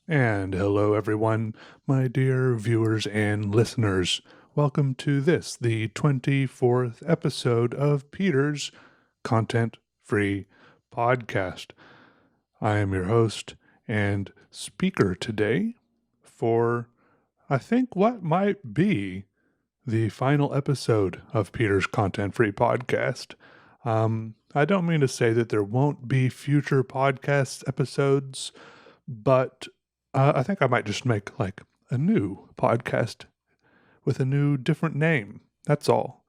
And hello, everyone, my dear viewers and listeners. Welcome to the 24th episode of Peter's Content Free Podcast. I am your host and speaker today for, I think, what might be the final episode of Peter's Content Free Podcast. I don't mean to say that there won't be future podcast episodes, but I think I might just make like a new podcast with a new, different name. That's all.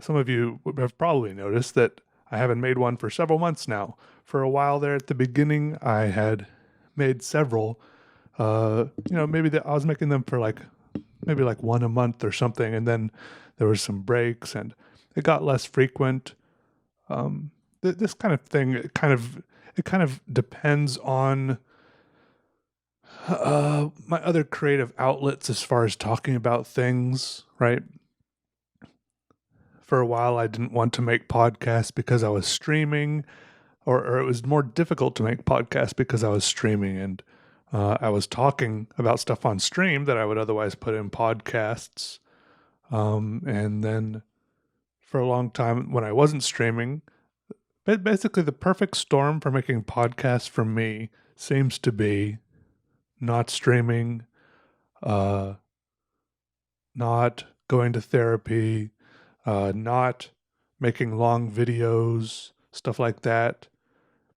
Some of you have probably noticed that I haven't made one for several months now. For a while there at the beginning, I had made several. Maybe I was making them for maybe like one a month or something, and then there was some breaks, and it got less frequent. This kind of thing, it kind of depends on my other creative outlets as far as talking about things, right? For a while, I didn't want to make podcasts because I was streaming, or it was more difficult to make podcasts because I was streaming, and I was talking about stuff on stream that I would otherwise put in podcasts. And then for a long time, when I wasn't streaming, basically the perfect storm for making podcasts for me seems to be not streaming, not going to therapy, not making long videos, stuff like that.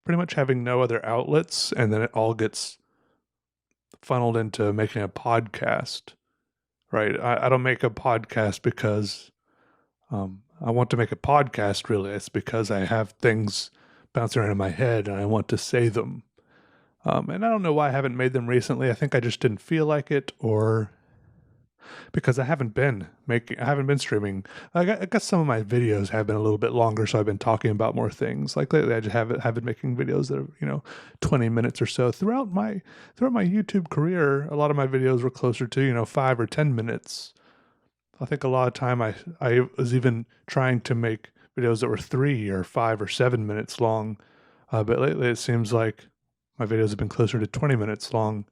Pretty much having no other outlets, and then it all gets funneled into making a podcast, right? I don't make a podcast because I want to make a podcast, really. It's because I have things bouncing around in my head and I want to say them. And I don't know why I haven't made them recently. I think I just didn't feel like it, or because I haven't been streaming. I guess some of my videos have been a little bit longer, so I've been talking about more things. Like lately, I just have been making videos that are 20 minutes or so. Throughout my YouTube career, a lot of my videos were closer to 5 or 10 minutes. I think a lot of time I was even trying to make videos that were 3 or 5 or 7 minutes long, but lately it seems like my videos have been closer to 20 minutes long.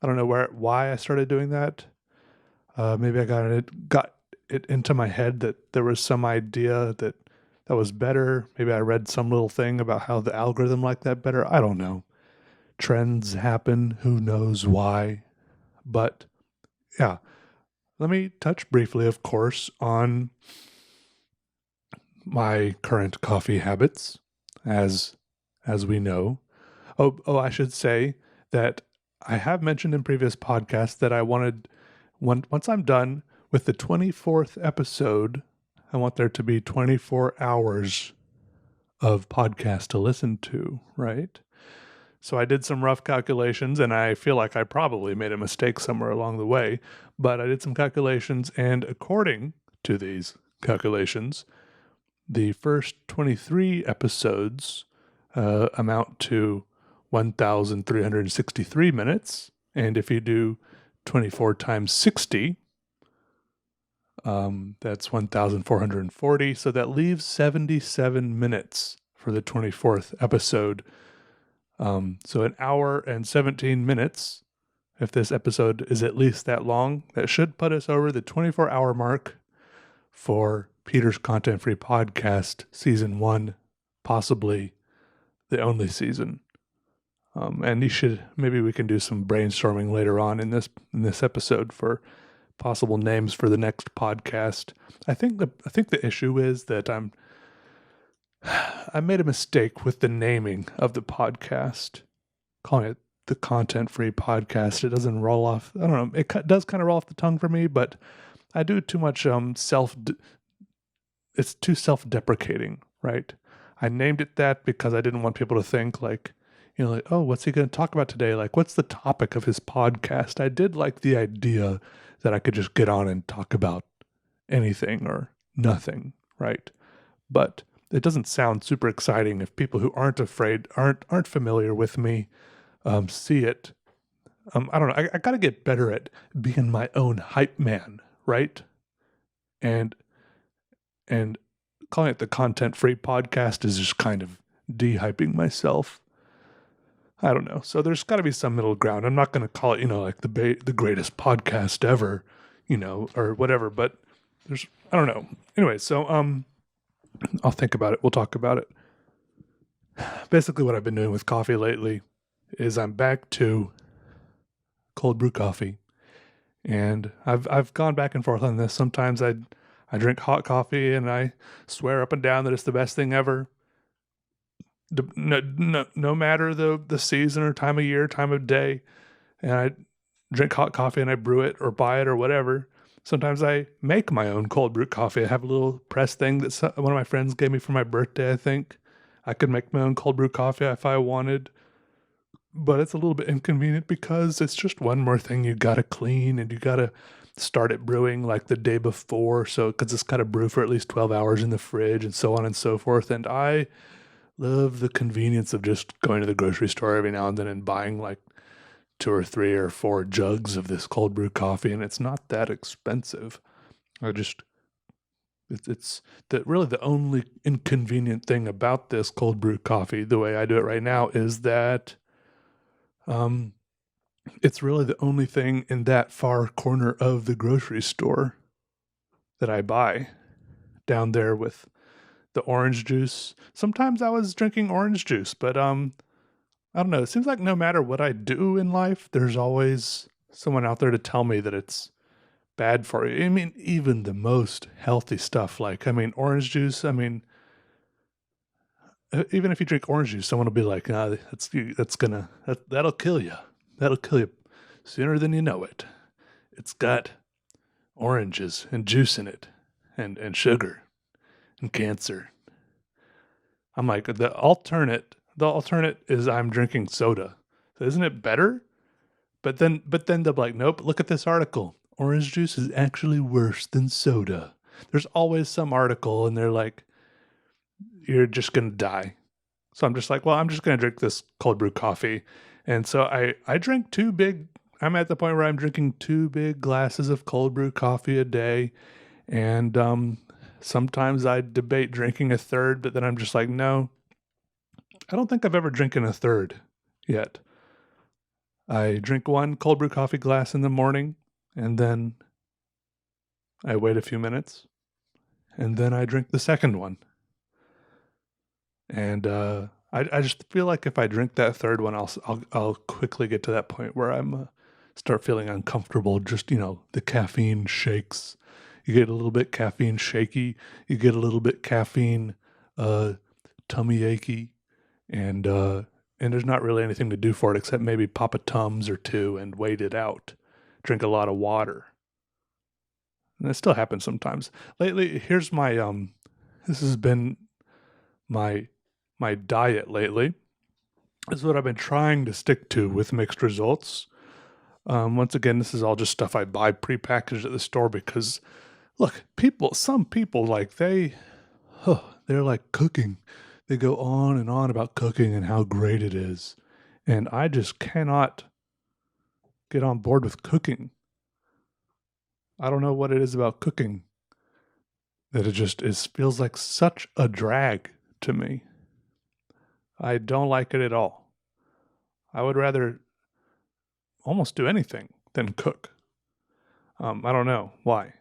I don't know why I started doing that. Maybe I got it into my head that there was some idea that was better. Maybe I read some little thing about how the algorithm liked that better. I don't know. Trends happen. Who knows why? But yeah, let me touch briefly, of course, on my current coffee habits, as we know. I should say that I have mentioned in previous podcasts that I wanted, once I'm done with the 24th episode, I want there to be 24 hours of podcast to listen to, right? So I did some rough calculations, and I feel like I probably made a mistake somewhere along the way, but I did some calculations, and according to these calculations, the first 23 episodes amount to 1,363 minutes. And if you do 24 times 60, that's 1,440. So that leaves 77 minutes for the 24th episode. So an hour and 17 minutes. If this episode is at least that long, that should put us over the 24-hour mark for Peter's Content Free Podcast Season 1, possibly the only season. And maybe we can do some brainstorming later on in this episode for possible names for the next podcast. I think the issue is that I made a mistake with the naming of the podcast, calling it the Content Free Podcast. It doesn't roll off. I don't know. It does kind of roll off the tongue for me, but I do too much it's too self-deprecating, right? I named it that because I didn't want people to think like, oh, what's he going to talk about today? Like, what's the topic of his podcast? I did like the idea that I could just get on and talk about anything or nothing, right? But it doesn't sound super exciting if people who aren't familiar with me see it. I don't know. I got to get better at being my own hype man, right? And calling it the Content Free Podcast is just kind of de-hyping myself. I don't know. So there's got to be some middle ground. I'm not going to call it, like the greatest podcast ever, or whatever. But I don't know. Anyway, so I'll think about it. We'll talk about it. Basically, what I've been doing with coffee lately is I'm back to cold brew coffee, and I've gone back and forth on this. Sometimes I drink hot coffee and I swear up and down that it's the best thing ever. No matter the season or time of year, time of day, and I drink hot coffee and I brew it or buy it or whatever. Sometimes I make my own cold brew coffee. I have a little press thing that one of my friends gave me for my birthday, I think. I could make my own cold brew coffee if I wanted, but it's a little bit inconvenient because it's just one more thing you gotta clean and you gotta start it brewing like the day before. So, because it's got to brew for at least 12 hours in the fridge and so on and so forth. And I love the convenience of just going to the grocery store every now and then and buying like 2 or 3 or 4 jugs of this cold brew coffee, and it's not that expensive. I just it's really the only inconvenient thing about this cold brew coffee, the way I do it right now, is that um it's really the only thing in that far corner of the grocery store that I buy down there with the orange juice. Sometimes I was drinking orange juice, but I don't know. It seems like no matter what I do in life, there's always someone out there to tell me that it's bad for you. I mean, even the most healthy stuff, like, orange juice. Even if you drink orange juice, someone will be like, that'll kill you. That'll kill you sooner than you know it. It's got oranges and juice in it and sugar and cancer. I'm like, the alternate is I'm drinking soda. So isn't it better? But then they'll be like, nope, look at this article. Orange juice is actually worse than soda. There's always some article and they're like, you're just gonna die. So I'm just like, well, I'm just gonna drink this cold brew coffee. And so I drink I'm at the point where I'm drinking 2 big glasses of cold brew coffee a day. And sometimes I debate drinking a third, but then I'm just like, no, I don't think I've ever drinking a third yet. I drink 1 cold brew coffee glass in the morning, and then I wait a few minutes, and then I drink the second one. And I just feel like if I drink that third one, I'll quickly get to that point where I'm start feeling uncomfortable. Just the caffeine shakes. You get a little bit caffeine shaky. You get a little bit caffeine tummy achy, and there's not really anything to do for it except maybe pop a Tums or 2 and wait it out. Drink a lot of water. And it still happens sometimes. Lately, here's my this has been my my diet lately. This is what I've been trying to stick to with mixed results. Once again, this is all just stuff I buy prepackaged at the store because look, some people like they're like cooking. They go on and on about cooking and how great it is. And I just cannot get on board with cooking. I don't know what it is about cooking that feels like such a drag to me. I don't like it at all. I would rather almost do anything than cook. I don't know why.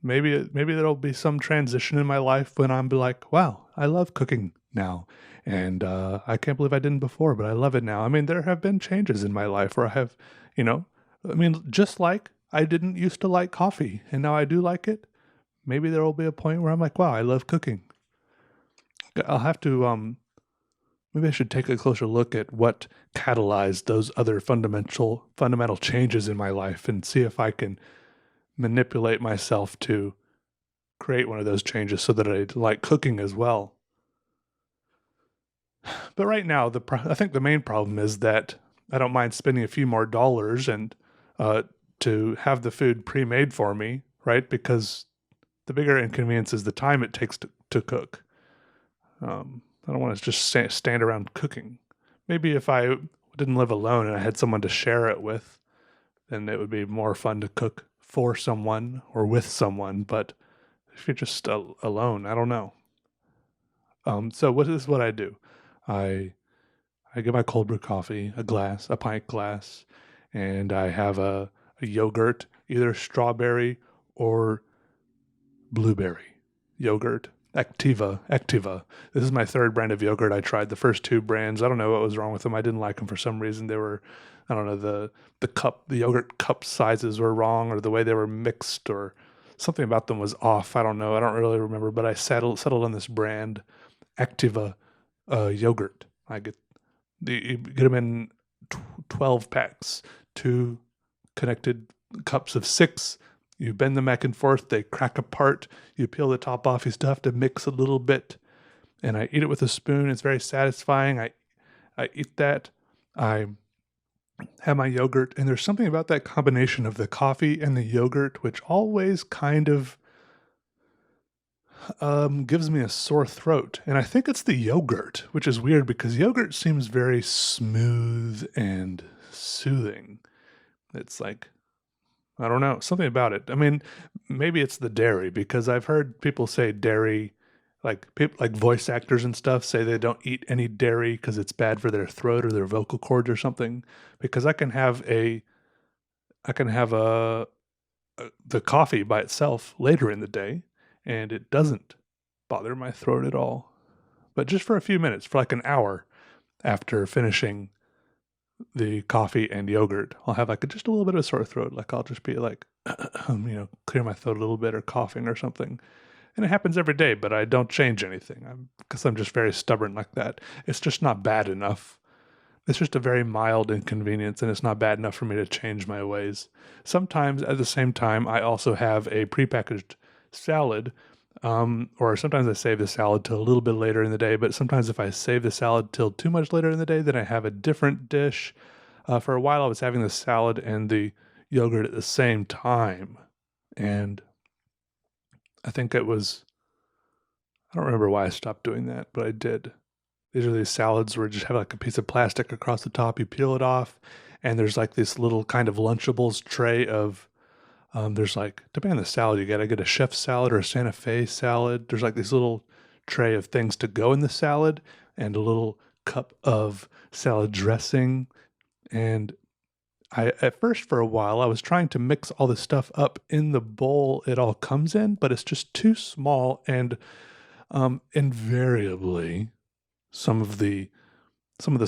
Maybe there'll be some transition in my life when I'm be like, wow, I love cooking now, and I can't believe I didn't before, but I love it now. There have been changes in my life where I have, you know, just like I didn't used to like coffee, and now I do like it. Maybe there will be a point where I'm like, wow, I love cooking. I'll have to maybe I should take a closer look at what catalyzed those other fundamental changes in my life and see if I can manipulate myself to create one of those changes so that I like cooking as well. But right now, I think the main problem is that I don't mind spending a few more dollars and to have the food pre-made for me, right? Because the bigger inconvenience is the time it takes to cook. I don't want to just stand around cooking. Maybe if I didn't live alone and I had someone to share it with, then it would be more fun to cook for someone or with someone. But if you're just alone, I don't know. So what I do? I I get my cold brew coffee, a pint glass, and I have a yogurt, either strawberry or blueberry yogurt. Activa. This is my third brand of yogurt. I tried the first two brands. I don't know what was wrong with them. I didn't like them for some reason. They were, I don't know, the yogurt cup sizes were wrong, or the way they were mixed, or something about them was off. I don't know. I don't really remember. But I settled on this brand, Activa yogurt. You get them in 12 packs, two connected cups of six. You bend them back and forth, they crack apart. You peel the top off, you still have to mix a little bit. And I eat it with a spoon. It's very satisfying. I eat that. I have my yogurt, and there's something about that combination of the coffee and the yogurt which always kind of gives me a sore throat. And I think it's the yogurt, which is weird because yogurt seems very smooth and soothing. It's like, I don't know, something about it. I mean, maybe it's the dairy, because I've heard people say dairy, like people, like voice actors and stuff, say they don't eat any dairy because it's bad for their throat or their vocal cords or something. Because I can have the coffee by itself later in the day, and it doesn't bother my throat at all. But just for a few minutes, for like an hour after finishing the coffee and yogurt, I'll have like just a little bit of a sore throat. Like I'll just be like, clear my throat a little bit, or coughing or something. And it happens every day, but I don't change anything because I'm just very stubborn like that. It's just not bad enough. It's just a very mild inconvenience, and it's not bad enough for me to change my ways. Sometimes, at the same time, I also have a prepackaged salad, or sometimes I save the salad till a little bit later in the day. But sometimes, if I save the salad till too much later in the day, then I have a different dish. For a while, I was having the salad and the yogurt at the same time, and I think it was. I don't remember why I stopped doing that, but I did. These are these salads where you just have like a piece of plastic across the top. You peel it off, and there's like this little kind of Lunchables tray of. There's like, depending on the salad you get, I get a chef salad or a Santa Fe salad. There's like this little tray of things to go in the salad, and a little cup of salad dressing. And at first, for a while, I was trying to mix all this stuff up in the bowl it all comes in, but it's just too small, and invariably some of the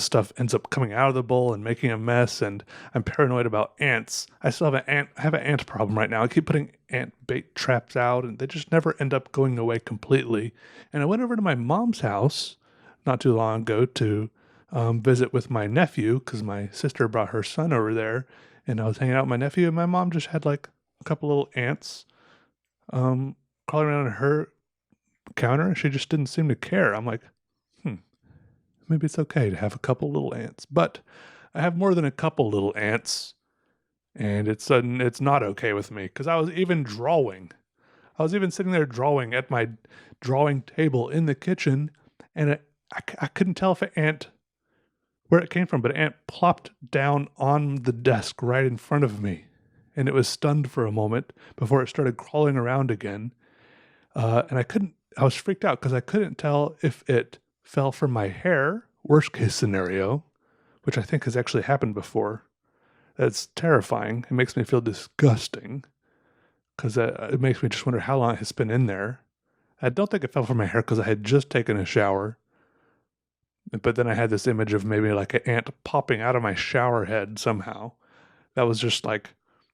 stuff ends up coming out of the bowl and making a mess, and I'm paranoid about ants. I have an ant problem right now. I keep putting ant bait traps out, and they just never end up going away completely. And I went over to my mom's house not too long ago to visit with my nephew, because my sister brought her son over there, and I was hanging out with my nephew, and my mom just had like a couple little ants crawling around on her counter, and she just didn't seem to care. I'm like, maybe it's okay to have a couple little ants. But I have more than a couple little ants, and it's not okay with me, because I was even drawing. I was even sitting there drawing at my drawing table in the kitchen, and I couldn't tell if an ant, where it came from, but an ant plopped down on the desk right in front of me, and it was stunned for a moment before it started crawling around again. And I was freaked out because I couldn't tell if it fell from my hair, worst case scenario, which I think has actually happened before. That's terrifying. It makes me feel disgusting, because it makes me just wonder how long it's been in there. I don't think it fell from my hair because I had just taken a shower. But then I had this image of maybe like an ant popping out of my shower head somehow. That was just like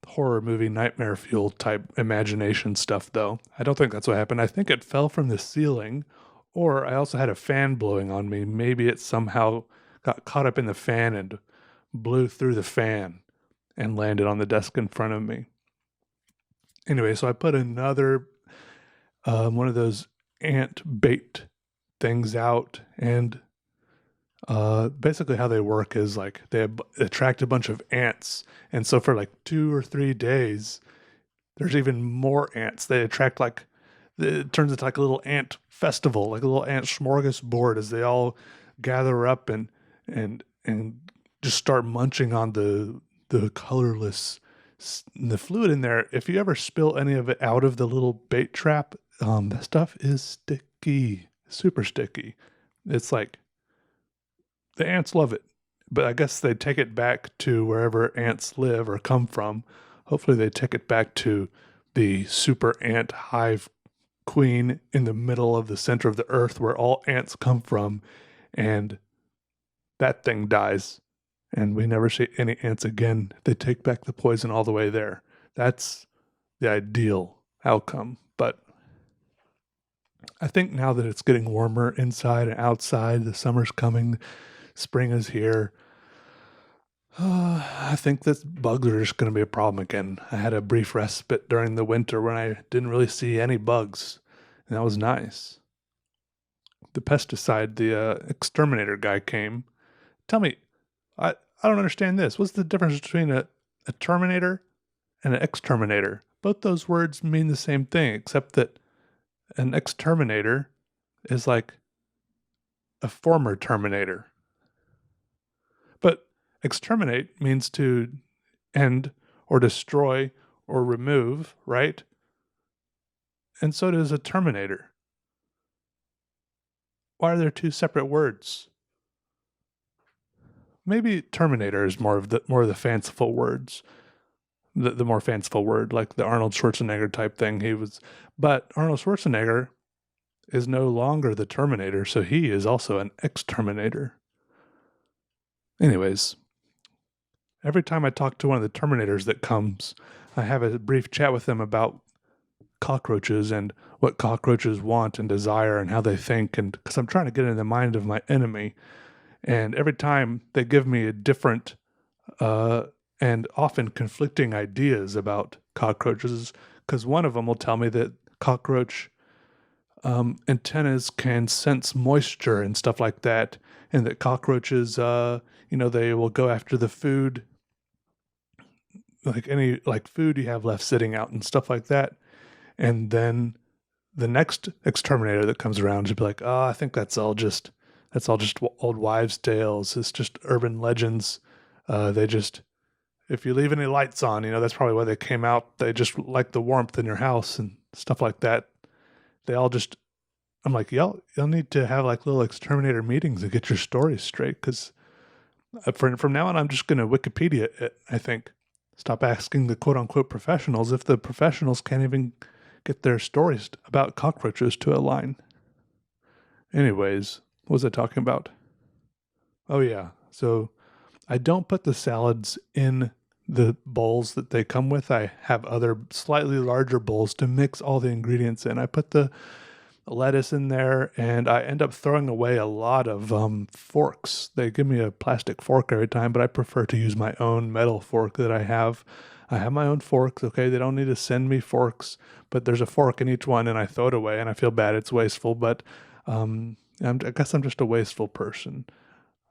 horror movie nightmare fuel type imagination stuff, though. I don't think that's what happened. I think it fell from the ceiling, or I also had a fan blowing on me. Maybe it somehow got caught up in the fan and blew through the fan and landed on the desk in front of me. Anyway, so I put another one of those ant bait things out, and basically how they work is like they attract a bunch of ants, and so for like 2 or 3 days there's even more ants. They attract, like, it turns into like a little ant festival, like a little ant smorgasbord, as they all gather up and just start munching on the colorless the fluid in there. If you ever spill any of it out of the little bait trap, that stuff is sticky, super sticky. It's like The ants love it, but I guess they take it back to wherever ants live or come from. Hopefully, they take it back to the super ant hive queen in the middle of the center of the earth where all ants come from, and that thing dies. And we never see any ants again. They take back the poison all the way there. That's the ideal outcome. But I think now that it's getting warmer inside and outside, the summer's coming, spring is here. I think that bugs are just going to be a problem again. I had a brief respite during the winter when I didn't really see any bugs, and that was nice. The pesticide, the exterminator guy came. Tell me, I don't understand this. What's the difference between a terminator and an exterminator? Both those words mean the same thing, except that an exterminator is like a former terminator. But exterminate means to end or destroy or remove, right? And so does a terminator. Why are there two separate words? Maybe terminator is more of the fanciful words. The more fanciful word, like the Arnold Schwarzenegger type thing. But Arnold Schwarzenegger is no longer the Terminator, so he is also an exterminator. Anyways, every time I talk to one of the Terminators that comes, I have a brief chat with them about cockroaches and what cockroaches want and desire and how they think, and because I'm trying to get in the mind of my enemy. And every time they give me a different and often conflicting ideas about cockroaches, because one of them will tell me that cockroach antennas can sense moisture and stuff like that, and that cockroaches, they will go after the food, like any food you have left sitting out and stuff like that. And then the next exterminator that comes around should be like, oh, I think that's all just old wives' tales. It's just urban legends. They just, if you leave any lights on, that's probably why they came out. They just like the warmth in your house and stuff like that. They all just, I'm like, y'all need to have like little exterminator meetings and get your stories straight. Because from now on, I'm just going to Wikipedia it, I think. Stop asking the quote unquote professionals if the professionals can't even get their stories about cockroaches to align. Anyways, what was I talking about? Oh, yeah. So I don't put the salads in the bowls that they come with. I have other slightly larger bowls to mix all the ingredients in. I put the lettuce in there, and I end up throwing away a lot of forks. They give me a plastic fork every time, but I prefer to use my own metal fork that I have. I have my own forks, okay? They don't need to send me forks, but there's a fork in each one, and I throw it away, and I feel bad. It's wasteful, but I guess I'm just a wasteful person.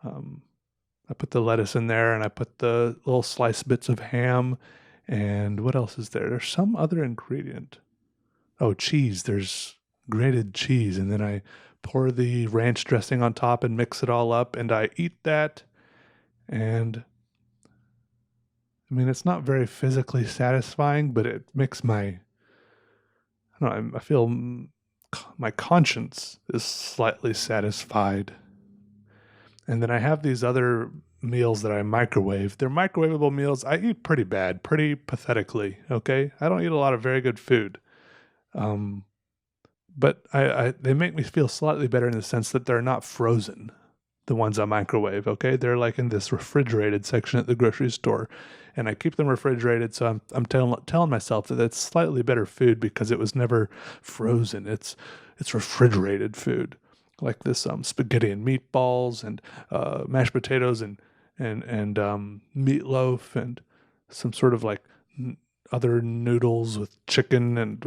Um, I put the lettuce in there, and I put the little sliced bits of ham, and what else is there? There's some other ingredient. Oh, cheese. There's grated cheese, and then I pour the ranch dressing on top and mix it all up, and I eat that. And I mean, it's not very physically satisfying, but it makes I don't know, I feel my conscience is slightly satisfied. And then I have these other meals that I microwave. They're microwavable meals. I eat pretty bad, pretty pathetically, okay? I don't eat a lot of very good food. But they make me feel slightly better in the sense that they're not frozen, the ones I microwave, okay? They're like in this refrigerated section at the grocery store, and I keep them refrigerated, so I'm telling myself that it's slightly better food because it was never frozen. It's refrigerated food, like this spaghetti and meatballs and mashed potatoes and meatloaf and some sort of like other noodles with chicken and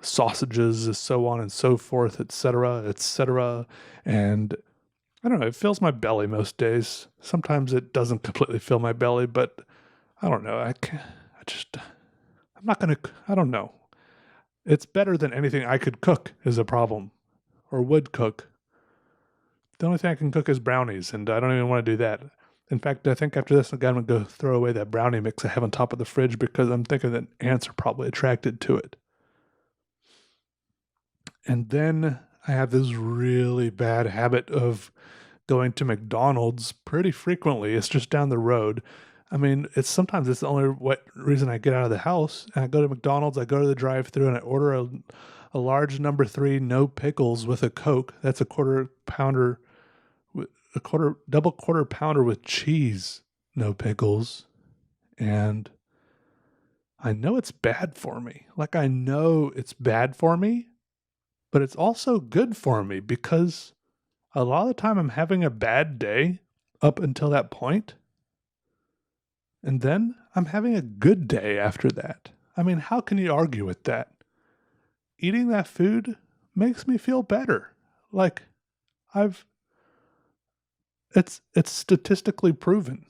sausages, so on and so forth, etc., etc. And I don't know, it fills my belly most days. Sometimes it doesn't completely fill my belly, but I don't know. I'm not going to, I don't know. It's better than anything I could cook is a problem, or would cook. The only thing I can cook is brownies, and I don't even want to do that. In fact, I think after this, I'm going to go throw away that brownie mix I have on top of the fridge because I'm thinking that ants are probably attracted to it. And then I have this really bad habit of going to McDonald's pretty frequently. It's just down the road. I mean, it's the only reason I get out of the house. And I go to McDonald's, I go to the drive-thru, and I order a large number three, no pickles with a Coke. That's a quarter pounder, a quarter pounder with cheese, no pickles. And I know it's bad for me. Like, I know it's bad for me, but it's also good for me because a lot of the time I'm having a bad day up until that point, and then I'm having a good day after that. I mean, how can you argue with that? Eating that food makes me feel better. Like, I've it's statistically proven.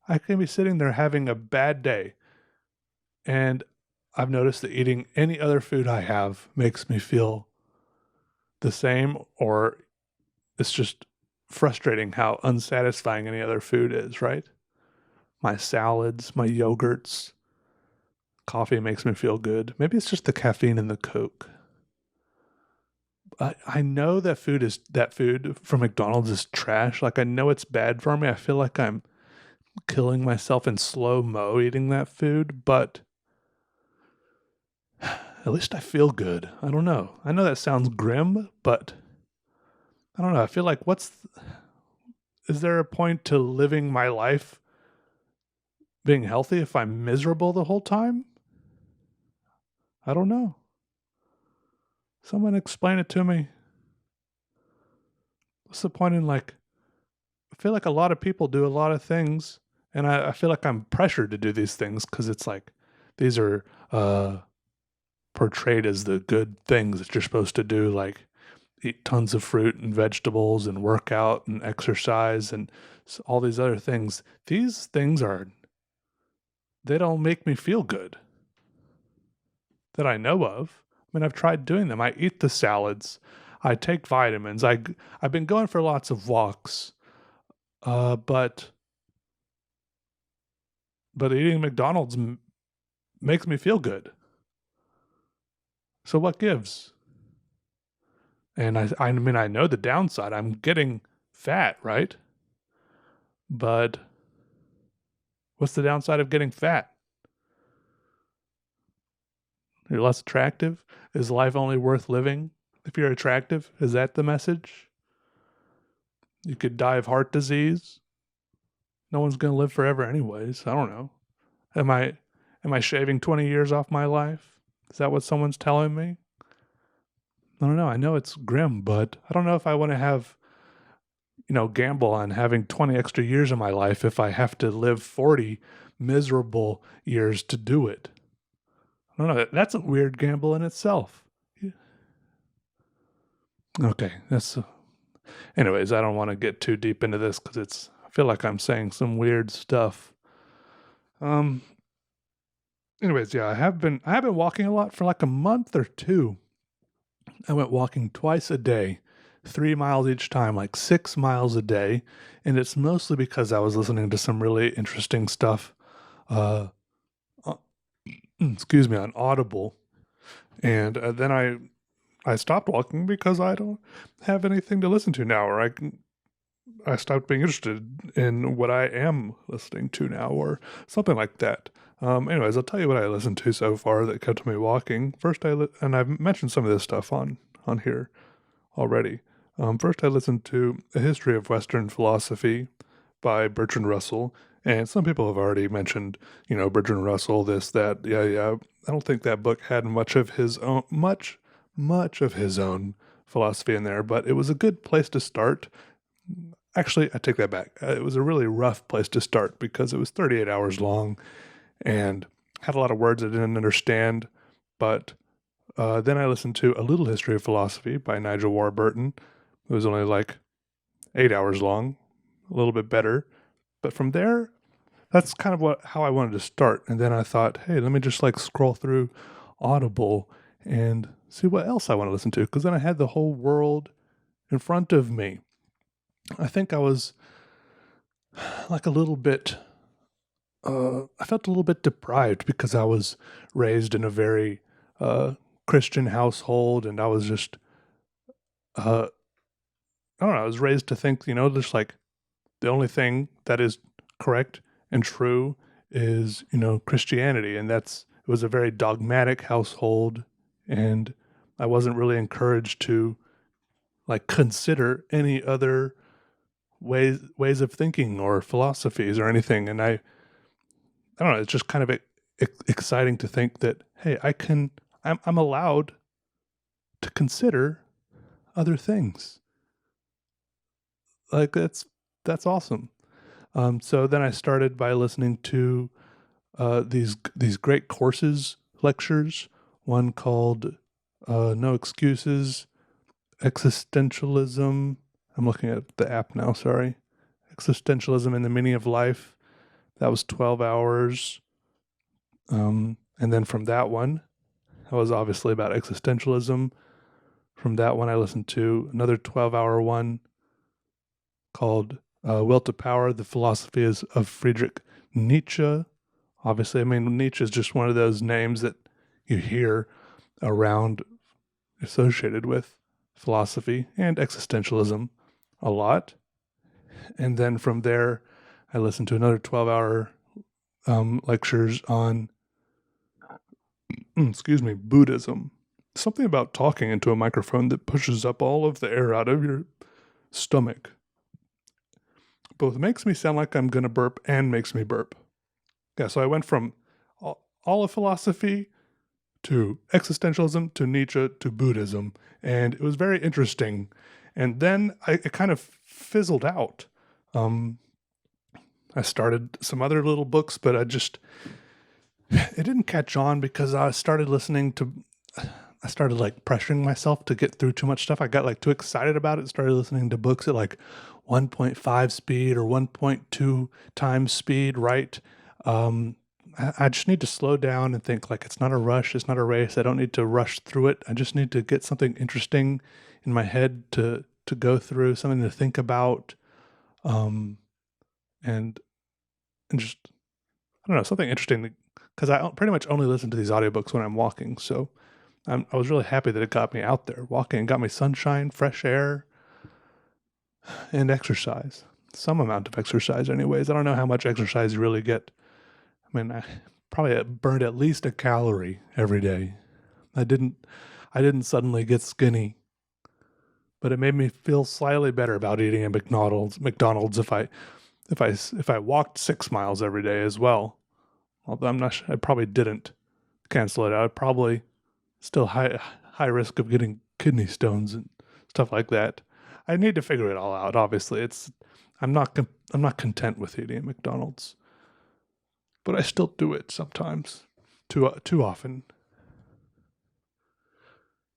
I can be sitting there having a bad day, and I've noticed that eating any other food I have makes me feel the same, or it's just frustrating how unsatisfying any other food is, right? My salads, my yogurts, coffee makes me feel good. Maybe it's just the caffeine in the Coke. I know that food from McDonald's is trash. Like, I know it's bad for me. I feel like I'm killing myself in slow mo eating that food, but at least I feel good. I don't know. I know that sounds grim, but I don't know. I feel like is there a point to living my life being healthy if I'm miserable the whole time? I don't know. Someone explain it to me. What's the point in, like, I feel like a lot of people do a lot of things, and I feel like I'm pressured to do these things because it's like these are portrayed as the good things that you're supposed to do, like eat tons of fruit and vegetables and work out and exercise and all these other things. These things they don't make me feel good that I know of. I mean, I've tried doing them. I eat the salads. I take vitamins. I've been going for lots of walks. But eating McDonald's makes me feel good. So what gives? And I mean, I know the downside. I'm getting fat, right? But what's the downside of getting fat? You're less attractive? Is life only worth living if you're attractive? Is that the message? You could die of heart disease. No one's going to live forever anyways. I don't know. Am I shaving 20 years off my life? Is that what someone's telling me? I don't know. I know it's grim, but I don't know if I want to gamble on having 20 extra years of my life if I have to live 40 miserable years to do it. I don't know. That's a weird gamble in itself. Okay, anyways, I don't want to get too deep into this because I feel like I'm saying some weird stuff. Um, anyways, yeah, I have been walking a lot for like a month or two. I went walking twice a day, 3 miles each time, like 6 miles a day. And it's mostly because I was listening to some really interesting stuff, uh, uh, excuse me, on Audible. And then I stopped walking because I don't have anything to listen to now, or I stopped being interested in what I am listening to now, or something like that. Anyways, I'll tell you what I listened to so far that kept me walking. First, and I've mentioned some of this stuff on here already. First, I listened to A History of Western Philosophy by Bertrand Russell, and some people have already mentioned, Bertrand Russell, this, that, yeah. I don't think that book had much of his own philosophy in there, but it was a good place to start. Actually, I take that back. It was a really rough place to start because it was 38 hours long and had a lot of words I didn't understand. But then I listened to A Little History of Philosophy by Nigel Warburton. It was only like 8 hours long, a little bit better. But from there, that's kind of how I wanted to start. And then I thought, hey, let me just like scroll through Audible and see what else I want to listen to. Because then I had the whole world in front of me. I think I was like a little bit, I felt a little bit deprived because I was raised in a very Christian household, and I was just, uh, I don't know, I was raised to think, just like the only thing that is correct and true is, Christianity. And it was a very dogmatic household. And I wasn't really encouraged to like consider any other ways of thinking or philosophies or anything. And I don't know, it's just kind of exciting to think that, hey, I'm allowed to consider other things. Like that's awesome. So then I started by listening to these great courses lectures. One called "No Excuses," existentialism. I'm looking at the app now. Sorry, existentialism and the meaning of life. That was 12 hours. And then from that one, that was obviously about existentialism. From that one, I listened to another 12-hour one called Will to Power, The Philosophy of Friedrich Nietzsche. Obviously, I mean, Nietzsche is just one of those names that you hear around associated with philosophy and existentialism a lot. And then from there, I listened to another 12-hour lectures on, Buddhism. Something about talking into a microphone that pushes up all of the air out of your stomach. Both makes me sound like I'm going to burp and makes me burp. Yeah, so I went from all of philosophy to existentialism to Nietzsche to Buddhism, and it was very interesting. And then it kind of fizzled out. I started some other little books, but it didn't catch on because I started like pressuring myself to get through too much stuff. I got like too excited about it. Started listening to books at like 1.5 speed or 1.2 times speed, right? I just need to slow down and think like it's not a rush, it's not a race. I don't need to rush through it. I just need to get something interesting in my head to go through, something to think about, and just I don't know, something interesting because I pretty much only listen to these audiobooks when I'm walking. So I was really happy that it got me out there walking and got me sunshine, fresh air, and exercise. Some amount of exercise, anyways. I don't know how much exercise you really get. I mean, I probably burned at least a calorie every day. I didn't suddenly get skinny, but it made me feel slightly better about eating at McDonald's if I walked 6 miles every day as well. Although I'm not sure, I probably didn't cancel it out. I probably still high risk of getting kidney stones and stuff like that. I need to figure it all out. Obviously, I'm not content with eating at McDonald's, but I still do it sometimes, too often.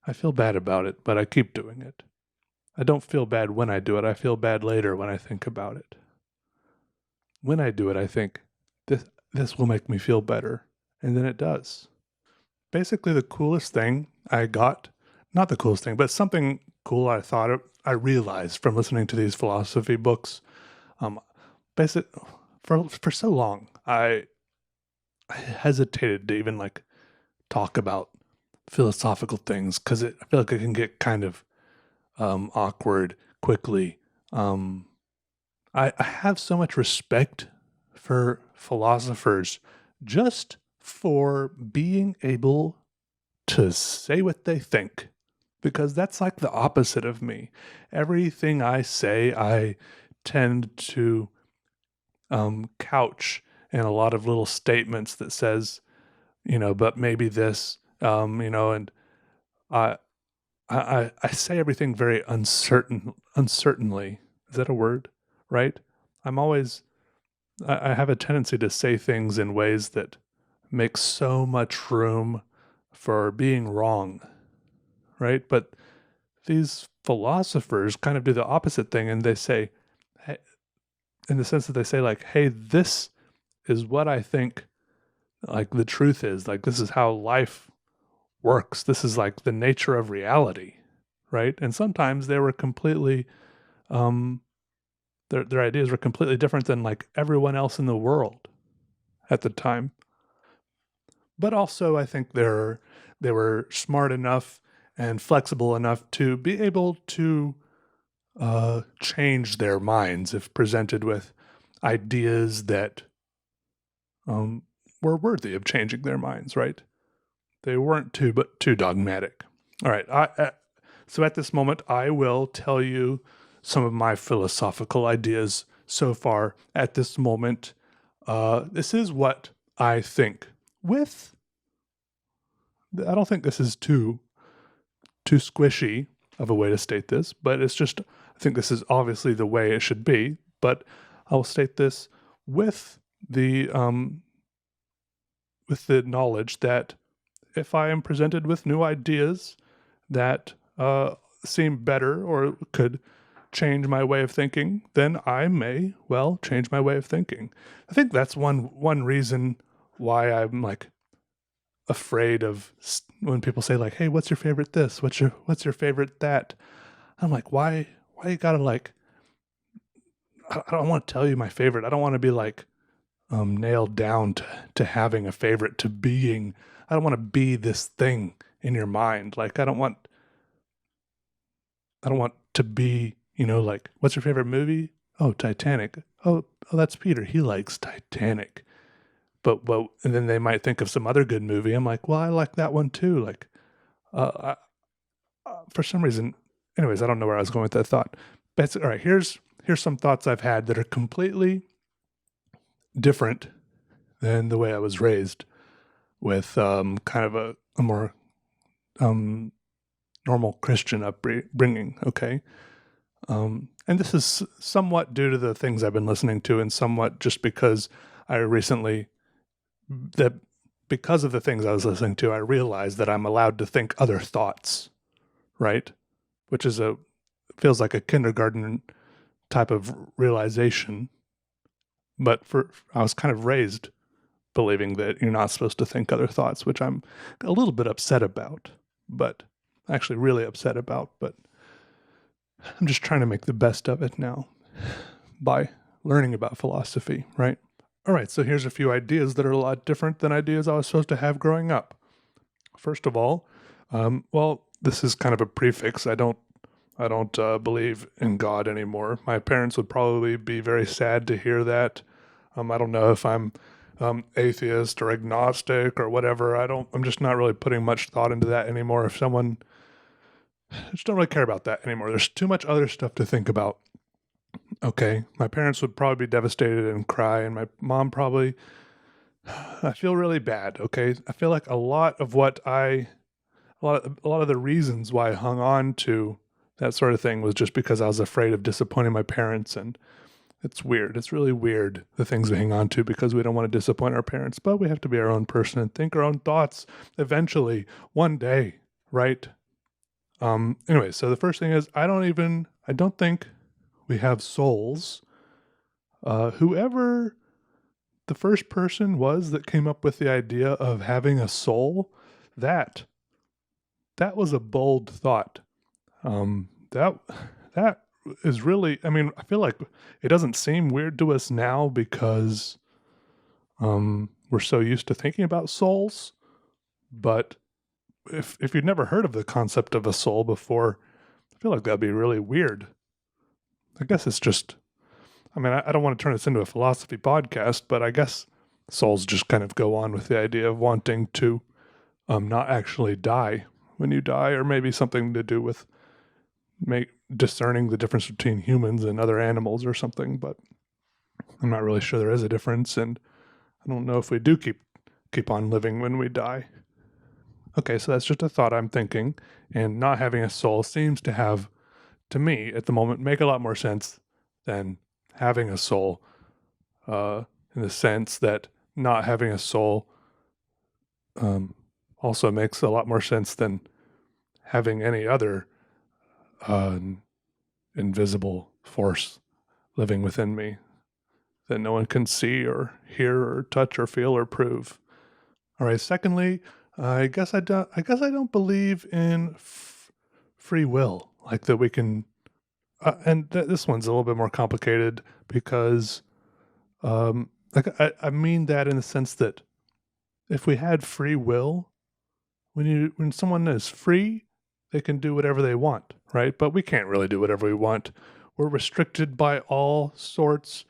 I feel bad about it, but I keep doing it. I don't feel bad when I do it. I feel bad later when I think about it. When I do it, I think this will make me feel better, and then it does. Basically, the coolest thing I got, not the coolest thing, but something cool I realized from listening to these philosophy books. Um, basically, for so long, I hesitated to even like talk about philosophical things because I feel like it can get kind of awkward quickly. I have so much respect for philosophers just for being able to say what they think, because that's like the opposite of me. Everything I say, I tend to couch in a lot of little statements that says, but maybe this, and I, I say everything very uncertainly. Is that a word? Right? I'm always, I have a tendency to say things in ways that make so much room for being wrong, right? But these philosophers kind of do the opposite thing, and they say, hey, in the sense that they say, like, hey, this is what I think, like, the truth is. Like, this is how life works. This is like the nature of reality, right? And sometimes they were completely, their ideas were completely different than like everyone else in the world at the time. But also, I think they were smart enough and flexible enough to be able to change their minds if presented with ideas that were worthy of changing their minds, right? They weren't too dogmatic. All right. So at this moment, I will tell you some of my philosophical ideas so far at this moment. This is what I think. I don't think this is too squishy of a way to state this, but it's just, I think this is obviously the way it should be. But I'll state this with the knowledge that if I am presented with new ideas that seem better or could change my way of thinking, then I may well change my way of thinking. I think that's one reason why I'm like afraid of when people say like, "Hey, what's your favorite this? What's your favorite that?" I'm like, why you gotta like? I don't want to tell you my favorite. I don't want to be like nailed down to having a favorite, to being. I don't want to be this thing in your mind. Like I don't want to be, like, what's your favorite movie? Oh, Titanic. Oh, that's Peter. He likes Titanic. But and then they might think of some other good movie. I'm like, well, I like that one too. Like, for some reason, anyways, I don't know where I was going with that thought. But all right, here's some thoughts I've had that are completely different than the way I was raised, with kind of a more normal Christian upbringing. Okay. And this is somewhat due to the things I've been listening to, and somewhat just because because of the things I was listening to, I realized that I'm allowed to think other thoughts, right? Which feels like a kindergarten type of realization. But I was kind of raised believing that you're not supposed to think other thoughts, which I'm a little bit upset about, but actually really upset about. But I'm just trying to make the best of it now by learning about philosophy, right? All right, so here's a few ideas that are a lot different than ideas I was supposed to have growing up. First of all, well, this is kind of a prefix. I don't believe in God anymore. My parents would probably be very sad to hear that. I don't know if I'm atheist or agnostic or whatever. I'm just not really putting much thought into that anymore. I just don't really care about that anymore. There's too much other stuff to think about. Okay, my parents would probably be devastated and cry, and my mom probably. I feel really bad. Okay, I feel like a lot of the reasons why I hung on to that sort of thing was just because I was afraid of disappointing my parents, and it's weird. It's really weird, the things we hang on to, because we don't want to disappoint our parents, but we have to be our own person and think our own thoughts eventually, one day, right? Anyway, so the first thing is I don't think we have souls. Whoever the first person was that came up with the idea of having a soul, that was a bold thought. That is really, I mean, I feel like it doesn't seem weird to us now because we're so used to thinking about souls. But if you'd never heard of the concept of a soul before, I feel like that'd be really weird. I guess it's just, I mean, I don't want to turn this into a philosophy podcast, but I guess souls just kind of go on with the idea of wanting to not actually die when you die, or maybe something to do with discerning the difference between humans and other animals or something. But I'm not really sure there is a difference, and I don't know if we do keep on living when we die. Okay, so that's just a thought I'm thinking, and not having a soul seems to have, to me at the moment, make a lot more sense than having a soul, in the sense that not having a soul also makes a lot more sense than having any other invisible force living within me that no one can see or hear or touch or feel or prove. All right. Secondly, I guess I don't believe in free will, like that we can. And this one's a little bit more complicated because, like I mean that in the sense that if we had free will, when someone is free, they can do whatever they want. right? But we can't really do whatever we want. We're restricted by all sorts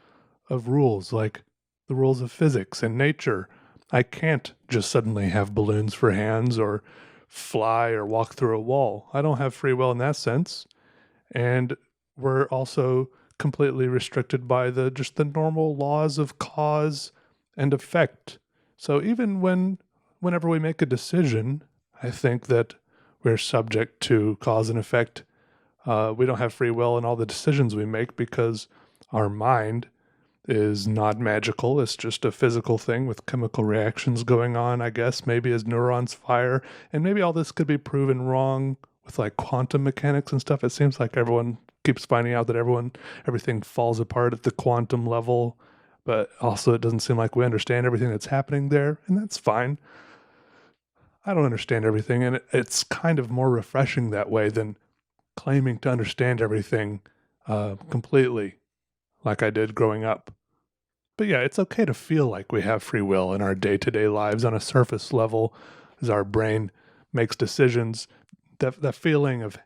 of rules, like the rules of physics and nature. I can't just suddenly have balloons for hands or fly or walk through a wall. I don't have free will in that sense. And we're also completely restricted by the normal laws of cause and effect. So even whenever we make a decision, I think that we're subject to cause and effect. We don't have free will in all the decisions we make because our mind is not magical. It's just a physical thing with chemical reactions going on, I guess, maybe as neurons fire. And maybe all this could be proven wrong with like quantum mechanics and stuff. It seems like everyone keeps finding out that everything falls apart at the quantum level. But also, it doesn't seem like we understand everything that's happening there, and that's fine. I don't understand everything, and it's kind of more refreshing that way than claiming to understand everything completely like I did growing up. But yeah, it's okay to feel like we have free will in our day-to-day lives on a surface level as our brain makes decisions. That feeling of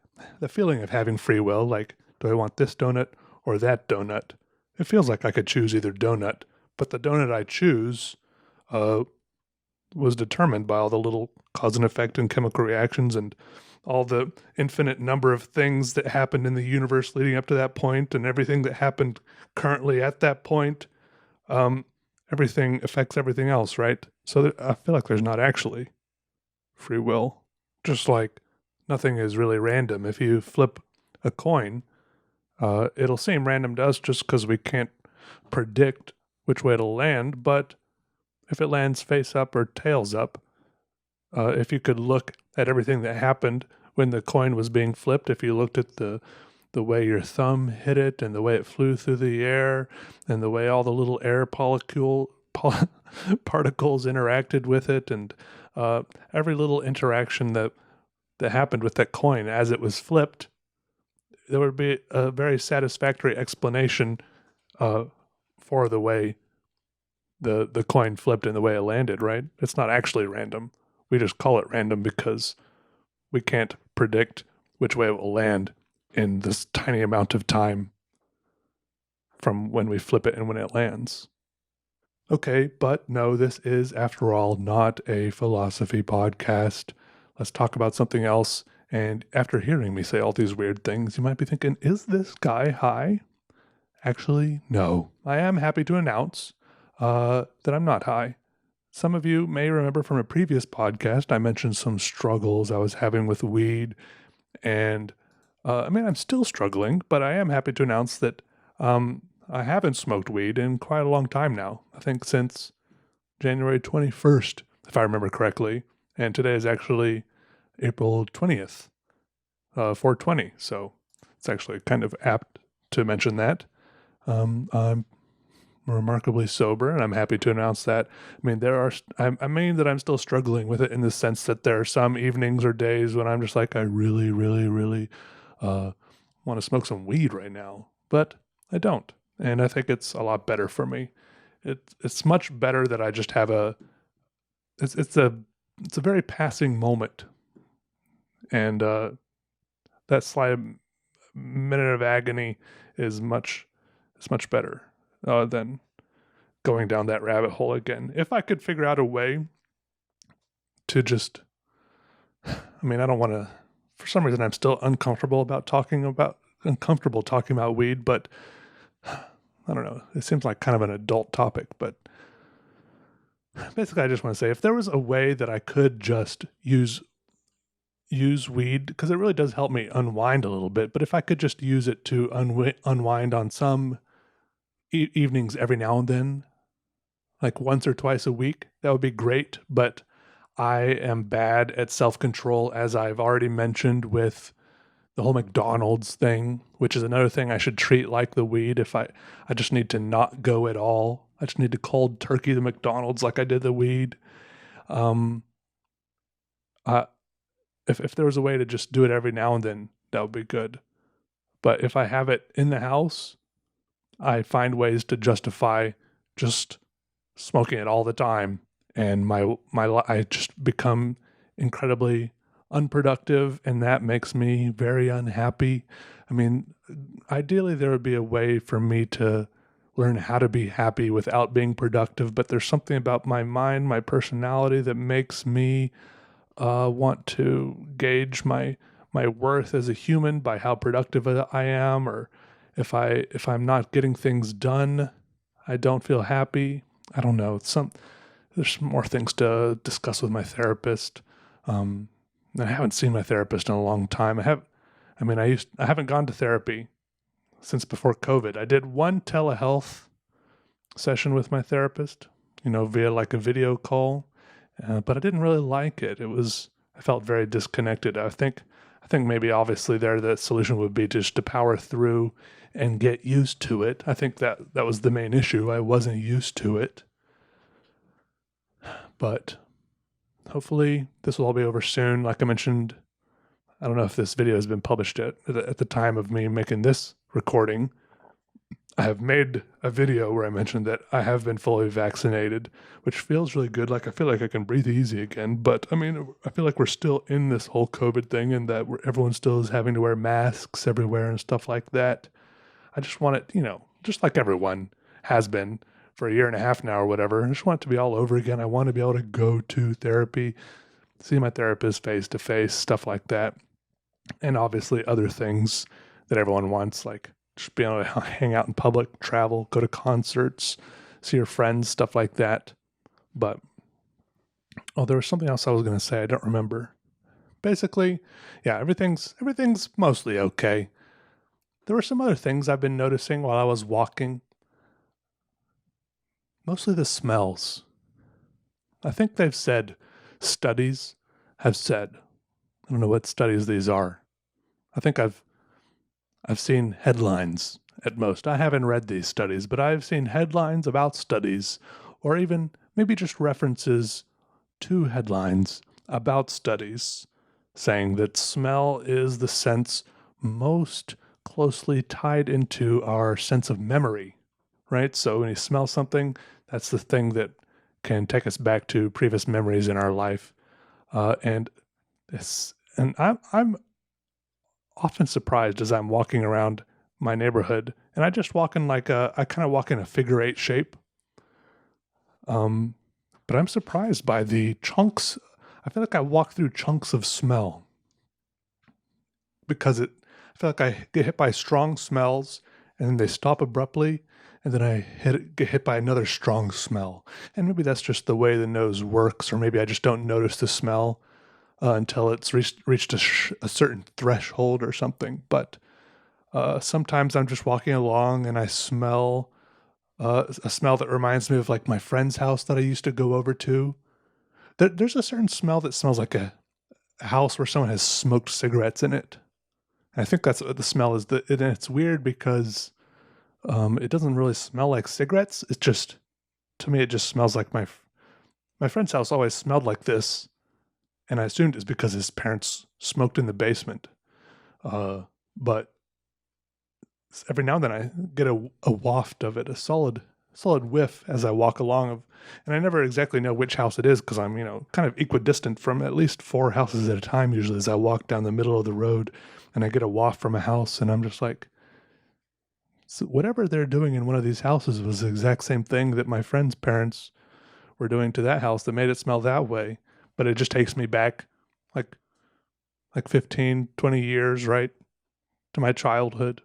having free will, like, do I want this donut or that donut? It feels like I could choose either donut, but the donut I choose uh, was determined by all the little cause and effect and chemical reactions and all the infinite number of things that happened in the universe leading up to that point and everything that happened currently at that point. Um, Everything affects everything else, right? So I feel like there's not actually free will. Just like nothing is really random. If you flip a coin, it'll seem random to us just because we can't predict which way it'll land. But if it lands face up or tails up, if you could look at everything that happened when the coin was being flipped, if you looked at the way your thumb hit it and the way it flew through the air and the way all the little air particles interacted with it and every little interaction that happened with that coin as it was flipped, there would be a very satisfactory explanation for the way the coin flipped and the way it landed, right? It's not actually random. We just call it random because we can't predict which way it will land in this tiny amount of time from when we flip it and when it lands. Okay, but no, this is, after all, not a philosophy podcast. Let's talk about something else. And after hearing me say all these weird things, you might be thinking, is this guy high? Actually, no. I am happy to announce that I'm not high. Some of you may remember from a previous podcast, I mentioned some struggles I was having with weed. And I'm still struggling, but I am happy to announce that I haven't smoked weed in quite a long time now. I think since January 21st, if I remember correctly. And today is actually April 20th, 420. So it's actually kind of apt to mention that. I'm remarkably sober, and I'm happy to announce that. I mean that I'm still struggling with it in the sense that there are some evenings or days when I'm just like, I really, really, really want to smoke some weed right now, but I don't. And I think it's a lot better for me. It's much better that I just have it's a very passing moment, and that slight minute of agony is much better than going down that rabbit hole again. If I could figure out a way to just, I don't want to, for some reason, I'm still uncomfortable talking about weed, but I don't know. It seems like kind of an adult topic, but basically I just want to say if there was a way that I could just use weed, because it really does help me unwind a little bit, but if I could just use it to unwind on some evenings every now and then, like once or twice a week, that would be great. But I am bad at self-control, as I've already mentioned with the whole McDonald's thing, which is another thing I should treat like the weed. If I just need to not go at all. I just need to cold turkey the McDonald's like I did the weed. If there was a way to just do it every now and then, that would be good. But if I have it in the house, I find ways to justify just smoking it all the time, and I just become incredibly unproductive, and that makes me very unhappy. I mean, ideally, there would be a way for me to learn how to be happy without being productive, but there's something about my mind, my personality that makes me want to gauge my worth as a human by how productive I am, or if I'm not getting things done, I don't feel happy. I don't know. There's some more things to discuss with my therapist. Um, I haven't seen my therapist in a long time. I haven't gone to therapy since before COVID. I did one telehealth session with my therapist, via like a video call, but I didn't really like it. I felt very disconnected. I think maybe obviously there the solution would be just to power through and get used to it. I think that was the main issue. I wasn't used to it, but hopefully this will all be over soon. Like I mentioned, I don't know if this video has been published yet. At the time of me making this recording, I have made a video where I mentioned that I have been fully vaccinated, which feels really good. Like I feel like I can breathe easy again. But I mean, I feel like we're still in this whole COVID thing, and that everyone still is having to wear masks everywhere and stuff like that. I just want it, just like everyone has been for a year and a half now or whatever. I just want it to be all over again. I want to be able to go to therapy, see my therapist face to face, stuff like that. And obviously other things that everyone wants, like just being able to hang out in public, travel, go to concerts, see your friends, stuff like that. But, there was something else I was going to say. I don't remember. Basically, yeah, everything's mostly okay. There were some other things I've been noticing while I was walking. Mostly the smells. I think studies have said, I don't know what studies these are. I think I've seen headlines at most. I haven't read these studies, but I've seen headlines about studies, or even maybe just references to headlines about studies, saying that smell is the sense most closely tied into our sense of memory, right? So when you smell something, that's the thing that can take us back to previous memories in our life. And I'm often surprised as I'm walking around my neighborhood, and I just walk in I kind of walk in a figure eight shape. But I'm surprised by the chunks. I feel like I walk through chunks of smell because I feel like I get hit by strong smells and then they stop abruptly, and then I get hit by another strong smell. And maybe that's just the way the nose works, or maybe I just don't notice the smell until it's reached a certain threshold or something. But sometimes I'm just walking along and I smell a smell that reminds me of like my friend's house that I used to go over to. There's a certain smell that smells like a house where someone has smoked cigarettes in it. And I think that's what the smell is. And it's weird because it doesn't really smell like cigarettes. It's just, to me, it just smells like my friend's house always smelled like this. And I assumed it's because his parents smoked in the basement. But every now and then I get a waft of it, a solid whiff as I walk along, and I never exactly know which house it is because I'm, kind of equidistant from at least 4 houses at a time usually as I walk down the middle of the road, and I get a waft from a house, and I'm just like, so whatever they're doing in one of these houses was the exact same thing that my friend's parents were doing to that house that made it smell that way. But it just takes me back like 15, 20 years, right, to my childhood.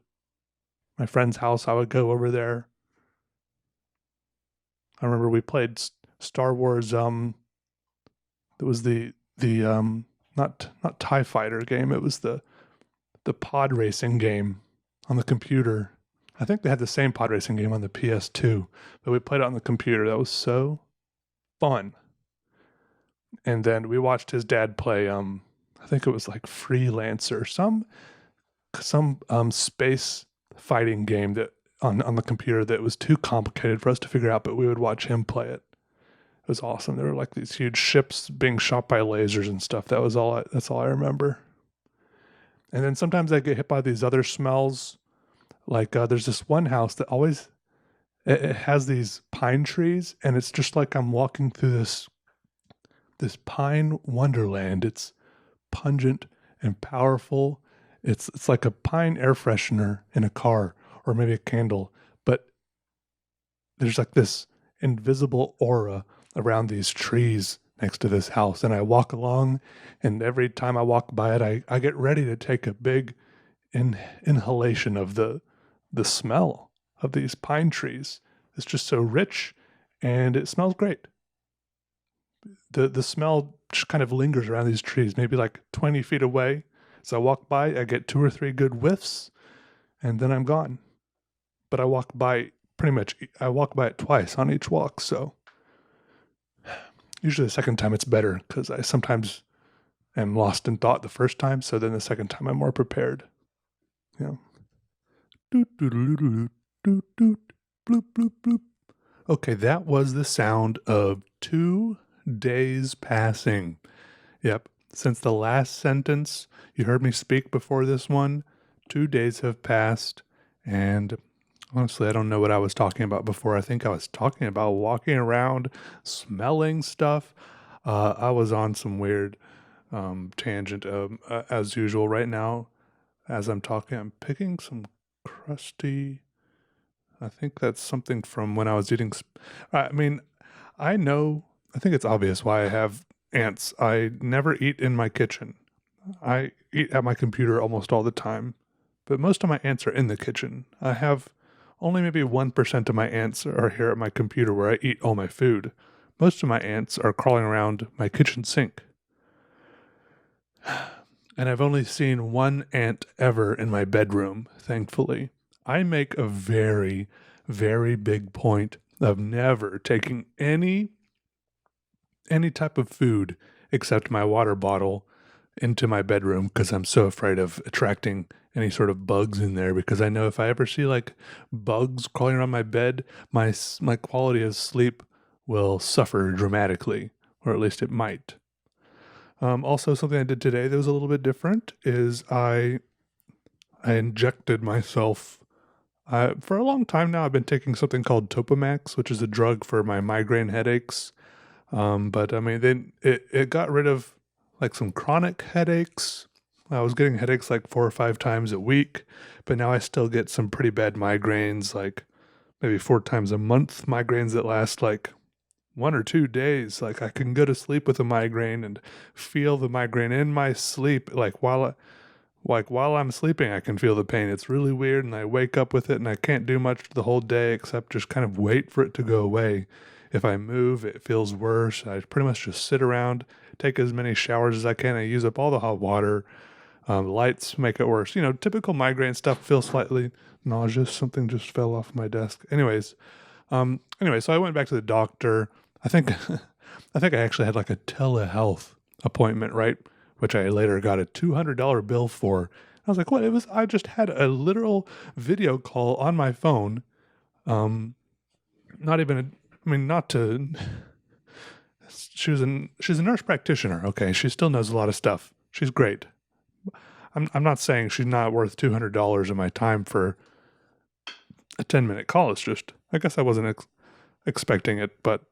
My friend's house, I would go over there. I remember we played Star Wars. It was the not TIE Fighter game. It was the pod racing game on the computer. I think they had the same pod racing game on the PS2, but we played it on the computer. That was so fun. And then we watched his dad play. I think it was like Freelancer, some space fighting game that on the computer that was too complicated for us to figure out, but we would watch him play it. It was awesome. There were like these huge ships being shot by lasers and stuff. That's all I remember. And then sometimes I get hit by these other smells. Like there's this one house that always it has these pine trees, and it's just like I'm walking through this pine wonderland. It's pungent and powerful. It's like a pine air freshener in a car or maybe a candle, but there's like this invisible aura around these trees next to this house. And I walk along, and every time I walk by it, I get ready to take a big inhalation of the smell of these pine trees. It's just so rich, and it smells great. The smell just kind of lingers around these trees, maybe like 20 feet away. As I walk by, I get 2 or 3 good whiffs, and then I'm gone. But I walk by it twice on each walk, so usually the second time it's better because I sometimes am lost in thought the first time, so then the second time I'm more prepared. Yeah. Doot, doot, doot, doot, doot, doot, bloop, bloop, bloop. Okay, that was the sound of 2 days passing. Yep. Since the last sentence you heard me speak before this one, 2 days have passed, and honestly, I don't know what I was talking about before. I think I was talking about walking around, smelling stuff. I was on some weird tangent as usual. Right now, as I'm talking, I'm picking some crusty. I think that's something from when I was eating. I mean, I know. I think it's obvious why I have ants. I never eat in my kitchen. I eat at my computer almost all the time, but most of my ants are in the kitchen. I have only maybe 1% of my ants are here at my computer where I eat all my food. Most of my ants are crawling around my kitchen sink. And I've only seen one ant ever in my bedroom, thankfully. I make a very, very big point of never taking any type of food except my water bottle into my bedroom because I'm so afraid of attracting any sort of bugs in there, because I know if I ever see like bugs crawling around my bed, my quality of sleep will suffer dramatically, or at least it might. Also, something I did today that was a little bit different is I injected myself. For a long time now, I've been taking something called Topamax, which is a drug for my migraine headaches. But I mean, then it got rid of like some chronic headaches. I was getting headaches like 4 or 5 times a week, but now I still get some pretty bad migraines, like maybe 4 times a month, migraines that last like 1 or 2 days. Like I can go to sleep with a migraine and feel the migraine in my sleep, while I'm sleeping, I can feel the pain. It's really weird, and I wake up with it, and I can't do much the whole day except just kind of wait for it to go away. If I move, it feels worse. I pretty much just sit around, take as many showers as I can. I use up all the hot water. Lights make it worse. Typical migraine stuff. Feels slightly nauseous. Something just fell off my desk. Anyway, so I went back to the doctor. I think I think I actually had like a telehealth appointment, right? Which I later got a $200 bill for. I was like, what? I just had a literal video call on my phone. Not even, not to, she's a nurse practitioner. Okay. She still knows a lot of stuff. She's great. I'm not saying she's not worth $200 of my time for a 10-minute call. It's just, I guess I wasn't expecting it, but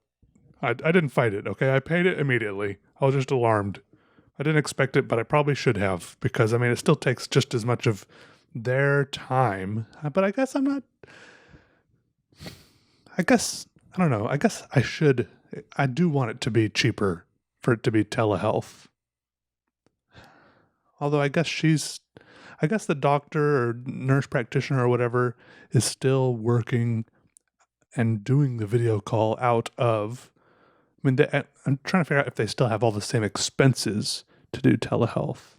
I didn't fight it. Okay. I paid it immediately. I was just alarmed. I didn't expect it, but I probably should have, because it still takes just as much of their time. But I guess I'm not. I don't know. I guess I should. I do want it to be cheaper for it to be telehealth. Although I guess the doctor or nurse practitioner or whatever is still working and doing the video call out of. I'm trying to figure out if they still have all the same expenses to do telehealth.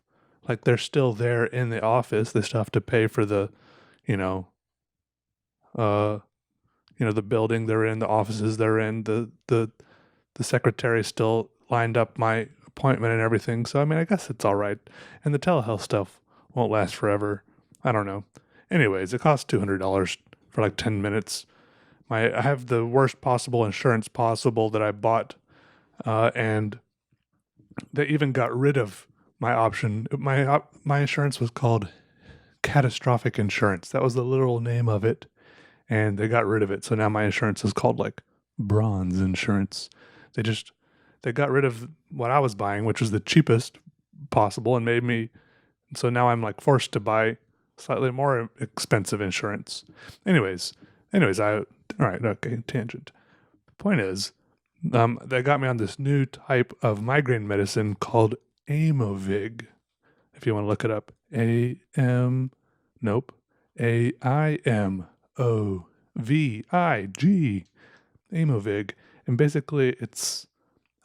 Like they're still there in the office. They still have to pay for the, the building they're in, the offices they're in. The secretary still lined up my appointment and everything. So I guess it's all right. And the telehealth stuff won't last forever. I don't know. Anyways, it costs $200 for like 10 minutes. I have the worst possible insurance possible that I bought, and they even got rid of my option. My insurance was called catastrophic insurance. That was the literal name of it, and they got rid of it. So now my insurance is called like bronze insurance. They got rid of what I was buying, which was the cheapest, possible and made me, so now I'm like forced to buy slightly more expensive insurance. Anyways, all right, okay, tangent. The point is, they got me on this new type of migraine medicine called Aimovig. If you want to look it up, Aimovig, Aimovig, and basically it's.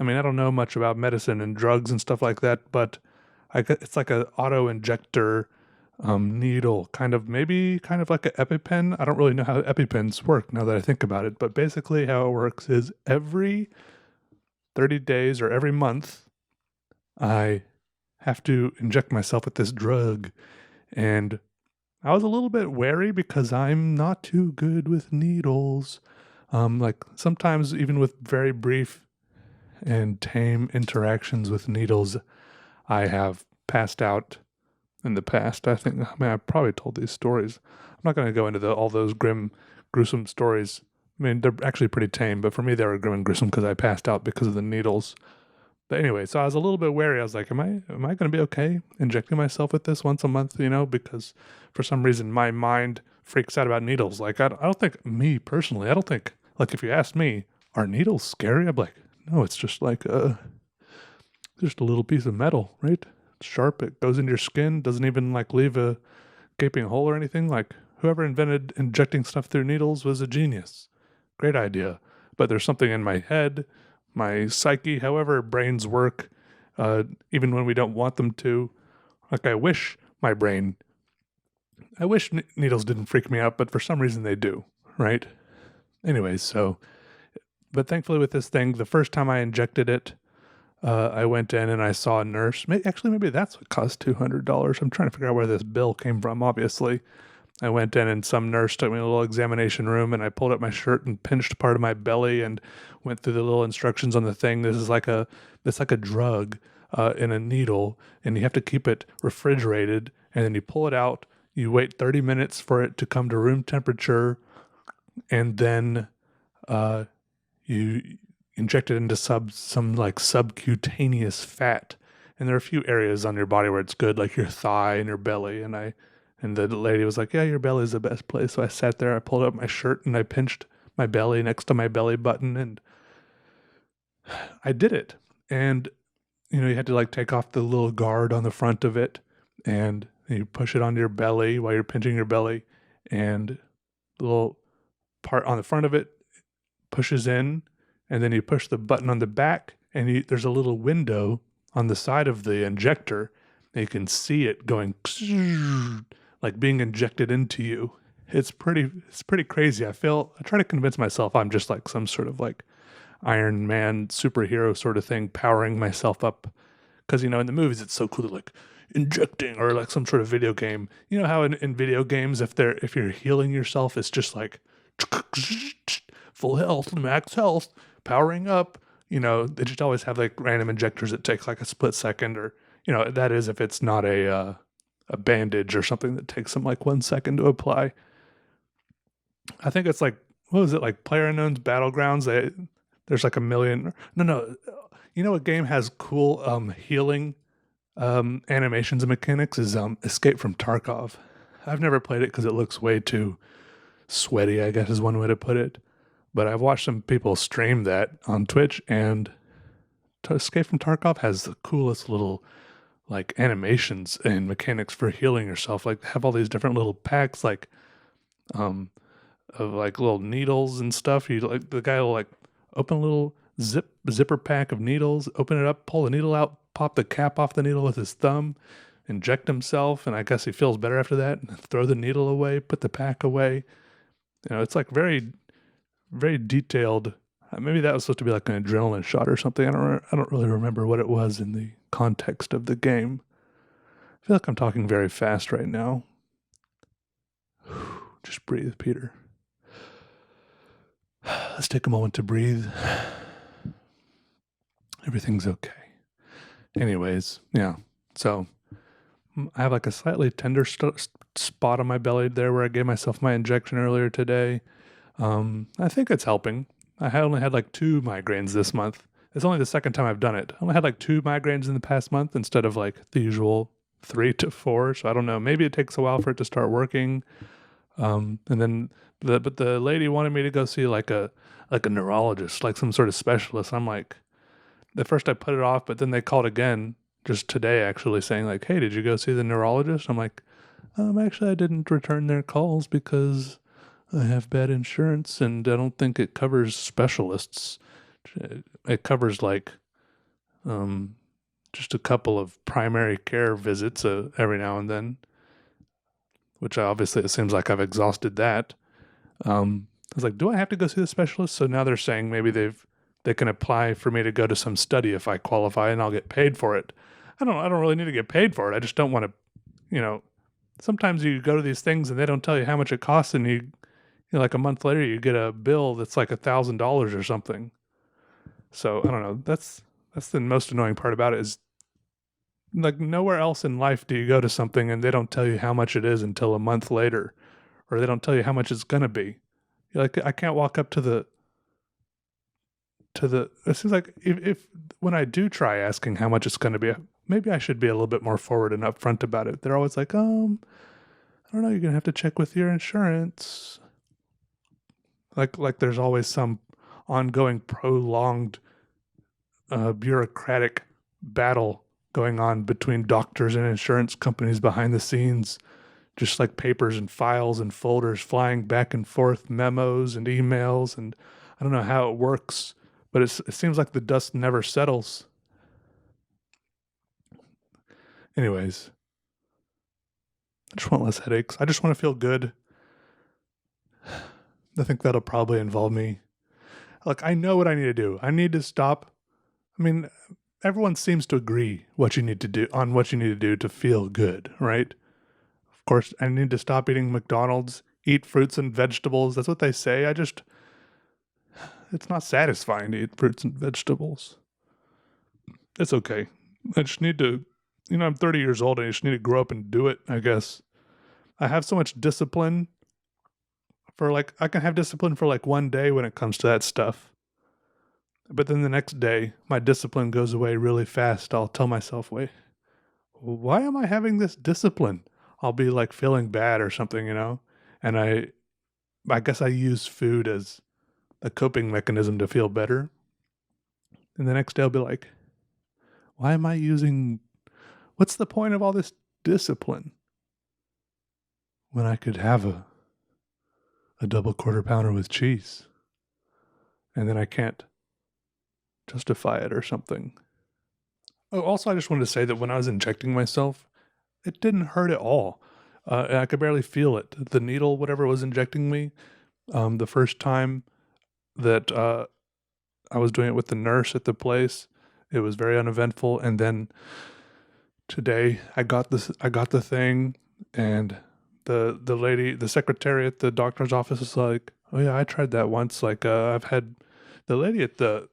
I mean, I don't know much about medicine and drugs and stuff like that, but it's like an auto injector needle, kind of like an EpiPen. I don't really know how EpiPens work now that I think about it, but basically how it works is every 30 days or every month, I have to inject myself with this drug. And I was a little bit wary because I'm not too good with needles. Like sometimes even with very brief and tame interactions with needles, I have passed out in the past. I mean, I've probably told these stories. I'm not going to go into all those grim, gruesome stories. I mean, they're actually pretty tame, but for me, they were grim and gruesome because I passed out because of the needles. But anyway, so I was a little bit wary. I was like, am I going to be okay injecting myself with this once a month, because for some reason my mind freaks out about needles. Like, I don't think, me personally, I don't think, like, if you asked me, are needles scary? I'm like, no, it's just like, just a little piece of metal, right? It's sharp. It goes into your skin. Doesn't even like leave a gaping hole or anything. Like whoever invented injecting stuff through needles was a genius. Great idea. But there's something in my head, my psyche, however brains work, even when we don't want them to. Like I wish needles didn't freak me out, but for some reason they do, right? Anyways, but thankfully with this thing, the first time I injected it, I went in and I saw a nurse. Maybe that's what cost $200. I'm trying to figure out where this bill came from, obviously. I went in and some nurse took me to a little examination room and I pulled up my shirt and pinched part of my belly and went through the little instructions on the thing. It's like a drug in a needle, and you have to keep it refrigerated, and then you pull it out. You wait 30 minutes for it to come to room temperature, and then you inject it into some like subcutaneous fat. And there are a few areas on your body where it's good, like your thigh and your belly. And the lady was like, yeah, your belly is the best place. So I sat there, I pulled up my shirt and I pinched my belly next to my belly button, and I did it. And, you had to like take off the little guard on the front of it, and you push it onto your belly while you're pinching your belly, and the little part on the front of it pushes in, and then you push the button on the back, and there's a little window on the side of the injector, and you can see it going like being injected into you. It's pretty crazy. I try to convince myself I'm just like some sort of like Iron Man superhero sort of thing, powering myself up. Because, in the movies, it's so cool, like injecting, or like some sort of video game. You know how in video games, if you're healing yourself, it's just like full health, max health, powering up. They just always have like random injectors that take like a split second, or that is if it's not a bandage or something that takes them like 1 second to apply. I think it's like, what was it, like PlayerUnknown's Battlegrounds? There's like a million. No. A game has cool healing animations and mechanics is Escape from Tarkov. I've never played it because it looks way too sweaty, I guess is one way to put it. But I've watched some people stream that on Twitch, and Escape from Tarkov has the coolest little like animations and mechanics for healing yourself. Like have all these different little packs, like of like little needles and stuff. You like the guy will like open a little zipper pack of needles, open it up, pull the needle out, pop the cap off the needle with his thumb, inject himself, and I guess he feels better after that. Throw the needle away, put the pack away. It's like very, very detailed. Maybe that was supposed to be like an adrenaline shot or something. I don't really remember what it was in the context of the game. I feel like I'm talking very fast right now. Just breathe, Peter. Let's take a moment to breathe. Everything's okay. Anyways, yeah. So I have like a slightly tender spot on my belly there where I gave myself my injection earlier today. I think it's helping. I only had like 2 migraines this month, It's only the second time I've done it. I only had like 2 migraines in the past month instead of like the usual 3 to 4. So I don't know. Maybe it takes a while for it to start working. And then but the lady wanted me to go see like a neurologist, like some sort of specialist. I'm like, at first I put it off, but then they called again just today actually saying like, "Hey, did you go see the neurologist?" I'm like, actually I didn't return their calls because I have bad insurance and I don't think it covers specialists. It covers like um just a couple of primary care visits every now and then, which obviously it seems like I've exhausted that. I was like, do I have to go see the specialist? So now they're saying maybe they can apply for me to go to some study if I qualify and I'll get paid for it. I don't really need to get paid for it. I just don't want to, you know, sometimes you go to these things and they don't tell you how much it costs and like a month later you get a bill that's like $1,000 or something. So I don't know. That's the most annoying part about it is like nowhere else in life do you go to something and they don't tell you how much it is until a month later, or they don't tell you how much it's gonna be. Like I can't walk up to the. It seems like if when I do try asking how much it's gonna be, maybe I should be a little bit more forward and upfront about it. They're always like, I don't know, you're gonna have to check with your insurance. Like there's always some ongoing prolonged bureaucratic battle going on between doctors and insurance companies behind the scenes, just like papers and files and folders flying back and forth, memos and emails. And I don't know how it works, but it seems like the dust never settles. Anyways, I just want less headaches. I just want to feel good. I think that'll probably involve me. Like, I know what I need to do. I need to stop. I mean, everyone seems to agree what you need to do on what you need to do to feel good, right? Of course, I need to stop eating McDonald's, eat fruits and vegetables. That's what they say. It's not satisfying to eat fruits and vegetables. It's okay. I just need to, I'm 30 years old and I just need to grow up and do it, I guess. I have so much discipline I can have discipline for like one day when it comes to that stuff. But then the next day, my discipline goes away really fast. I'll tell myself, wait, why am I having this discipline? I'll be like feeling bad or something, And I guess I use food as a coping mechanism to feel better. And the next day I'll be like, why am I what's the point of all this discipline when I could have a double quarter pounder with cheese? And then I can't justify it or something. Oh, also, I just wanted to say that when I was injecting myself, it didn't hurt at all. And I could barely feel it. The needle, whatever was injecting me, the first time that I was doing it with the nurse at the place, it was very uneventful. And then today, I got the thing, and the lady, the secretary at the doctor's office is like, "Oh yeah, I tried that once. Like I've had the lady at the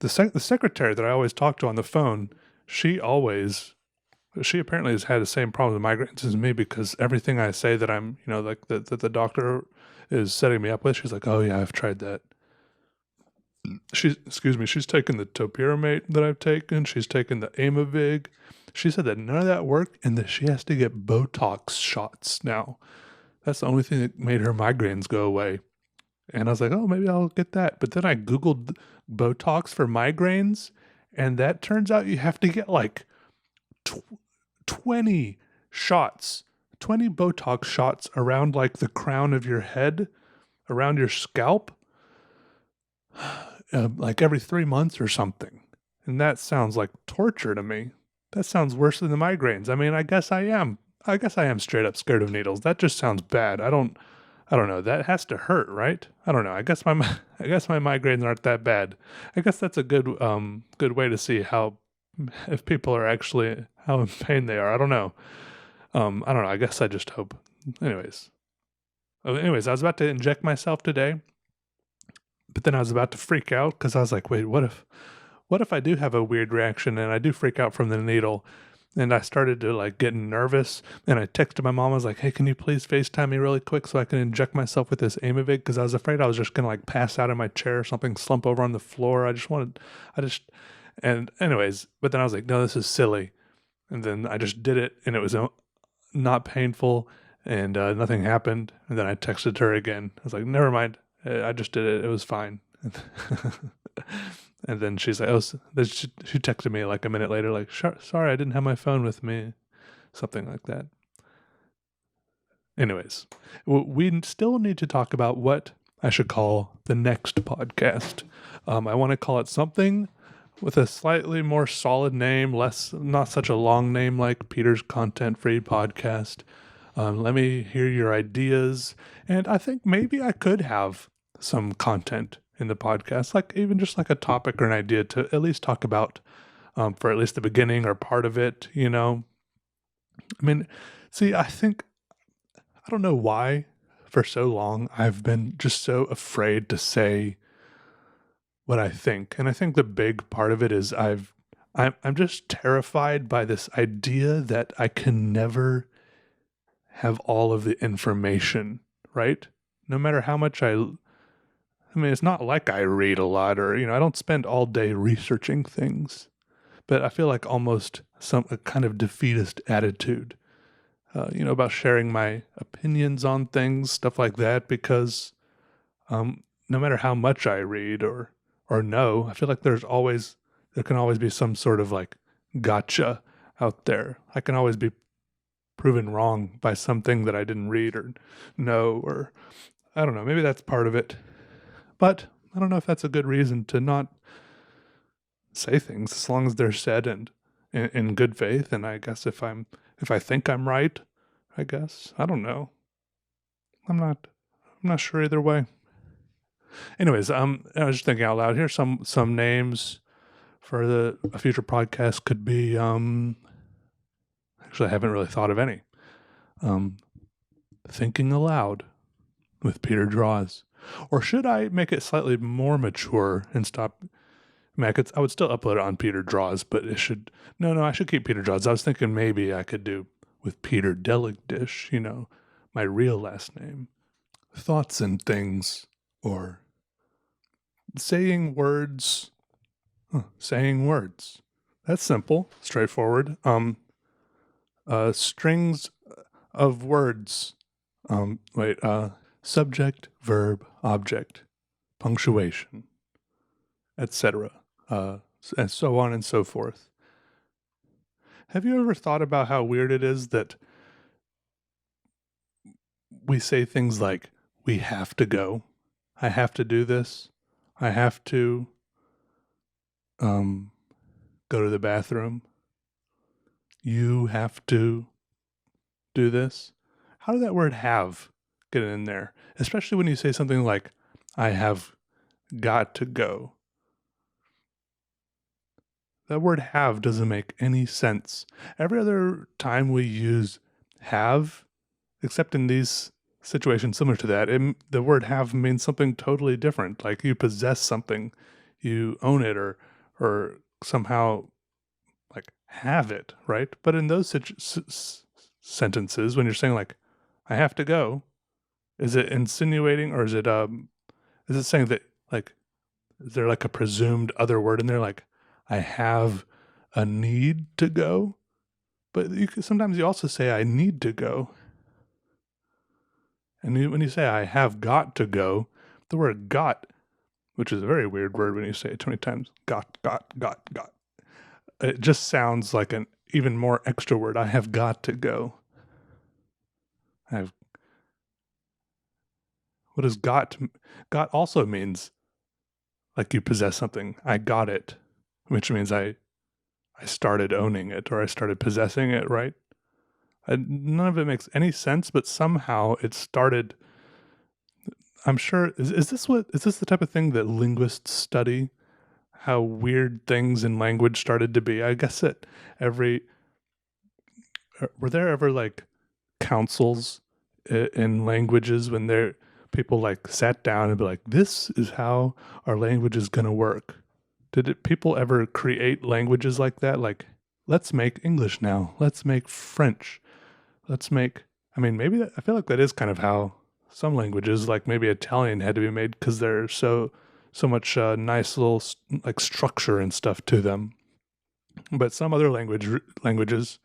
secretary that I always talk to on the phone. She apparently has had the same problem with migraines as me, because everything I say that I'm, like that the doctor is setting me up with, she's like, "Oh yeah, I've tried that." She's taken the topiramate that I've taken. She's taken the Aimovig. She said that none of that worked and that she has to get Botox shots now. That's the only thing that made her migraines go away. And I was like, oh, maybe I'll get that. But then I Googled Botox for migraines, and that turns out you have to get like 20 shots, 20 Botox shots around like the crown of your head, around your scalp, like every 3 months or something. And that sounds like torture to me. That sounds worse than the migraines. I mean, I guess I am straight up scared of needles. That just sounds bad. I don't know. That has to hurt, right? I don't know. I guess my migraines aren't that bad. I guess that's a good way to see if people are actually how in pain they are. I don't know. I don't know. I guess I just hope. Anyways, I was about to inject myself today, but then I was about to freak out because I was like, wait, what if I do have a weird reaction and I do freak out from the needle? And I started to like get nervous, and I texted my mom. I was like, "Hey, can you please FaceTime me really quick so I can inject myself with this Aimovig?" Because I was afraid I was just gonna like pass out in my chair or something, slump over on the floor. I just, and anyways, but then I was like, "No, this is silly." And then I just did it, and it was not painful, and nothing happened. And then I texted her again. I was like, "Never mind, I just did it. It was fine." And then she's like, "Oh," she texted me like a minute later, like, "Sorry, I didn't have my phone with me," something like that. Anyways, we still need to talk about what I should call the next podcast. I want to call it something with a slightly more solid name, not such a long name like Peter's Content Free Podcast. Let me hear your ideas, and I think maybe I could have some content in the podcast, like even just like a topic or an idea to at least talk about for at least the beginning or part of it. I mean, see, I don't know why for so long I've been just so afraid to say what I think. And I think the big part of it is I'm just terrified by this idea that I can never have all of the information, right? No matter how much I mean, it's not like I read a lot or, I don't spend all day researching things, but I feel like almost a kind of defeatist attitude, about sharing my opinions on things, stuff like that, because no matter how much I read or know, I feel like there can always be some sort of like gotcha out there. I can always be proven wrong by something that I didn't read or know, or I don't know, maybe that's part of it. But I don't know if that's a good reason to not say things as long as they're said and in good faith. And I guess if I think I'm right, I guess, I don't know. I'm not sure either way. Anyways, I was just thinking out loud here. Some names for a future podcast could be. Actually, I haven't really thought of any. Thinking aloud with Peter Draws, or should I make it slightly more mature and stop? I mean, I would still upload it on Peter Draws, but it should. No, I should keep Peter Draws. I was thinking maybe I could do with Peter Deligdish. My real last name. Thoughts and things, or saying words. Saying words. That's simple, straightforward. Strings of words. Wait. Subject, verb, object, punctuation, etc. And so on and so forth. Have you ever thought about how weird it is that we say things like, "We have to go. I have to do this. I have to go to the bathroom. You have to do this." How did that word "have" get in there? Especially when you say something like, "I have got to go." That word "have" doesn't make any sense. Every other time we use "have," except in these situations similar to that, the word "have" means something totally different. Like you possess something, you own it, or somehow like have it, right? But in those sentences, when you're saying like, "I have to go," is it insinuating, or is it saying that like, is there like a presumed other word in there, like, "I have a need to go"? But sometimes you also say, "I need to go." And when you say, "I have got to go," the word "got," which is a very weird word when you say it 20 times, got, it just sounds like an even more extra word. I have got to go. What does got? Got also means like you possess something. I got it, which means I started owning it, or I started possessing it, right? None of it makes any sense, but somehow it started. I'm sure, is this the type of thing that linguists study? How weird things in language started to be? I guess that were there ever like councils in languages when people like sat down and be like, "This is how our language is going to work"? People ever create languages like that? Like let's make English now. Let's make French. Let's make, I mean, maybe I feel like that is kind of how some languages, like maybe Italian, had to be made because there's so much nice little like structure and stuff to them. But some other languages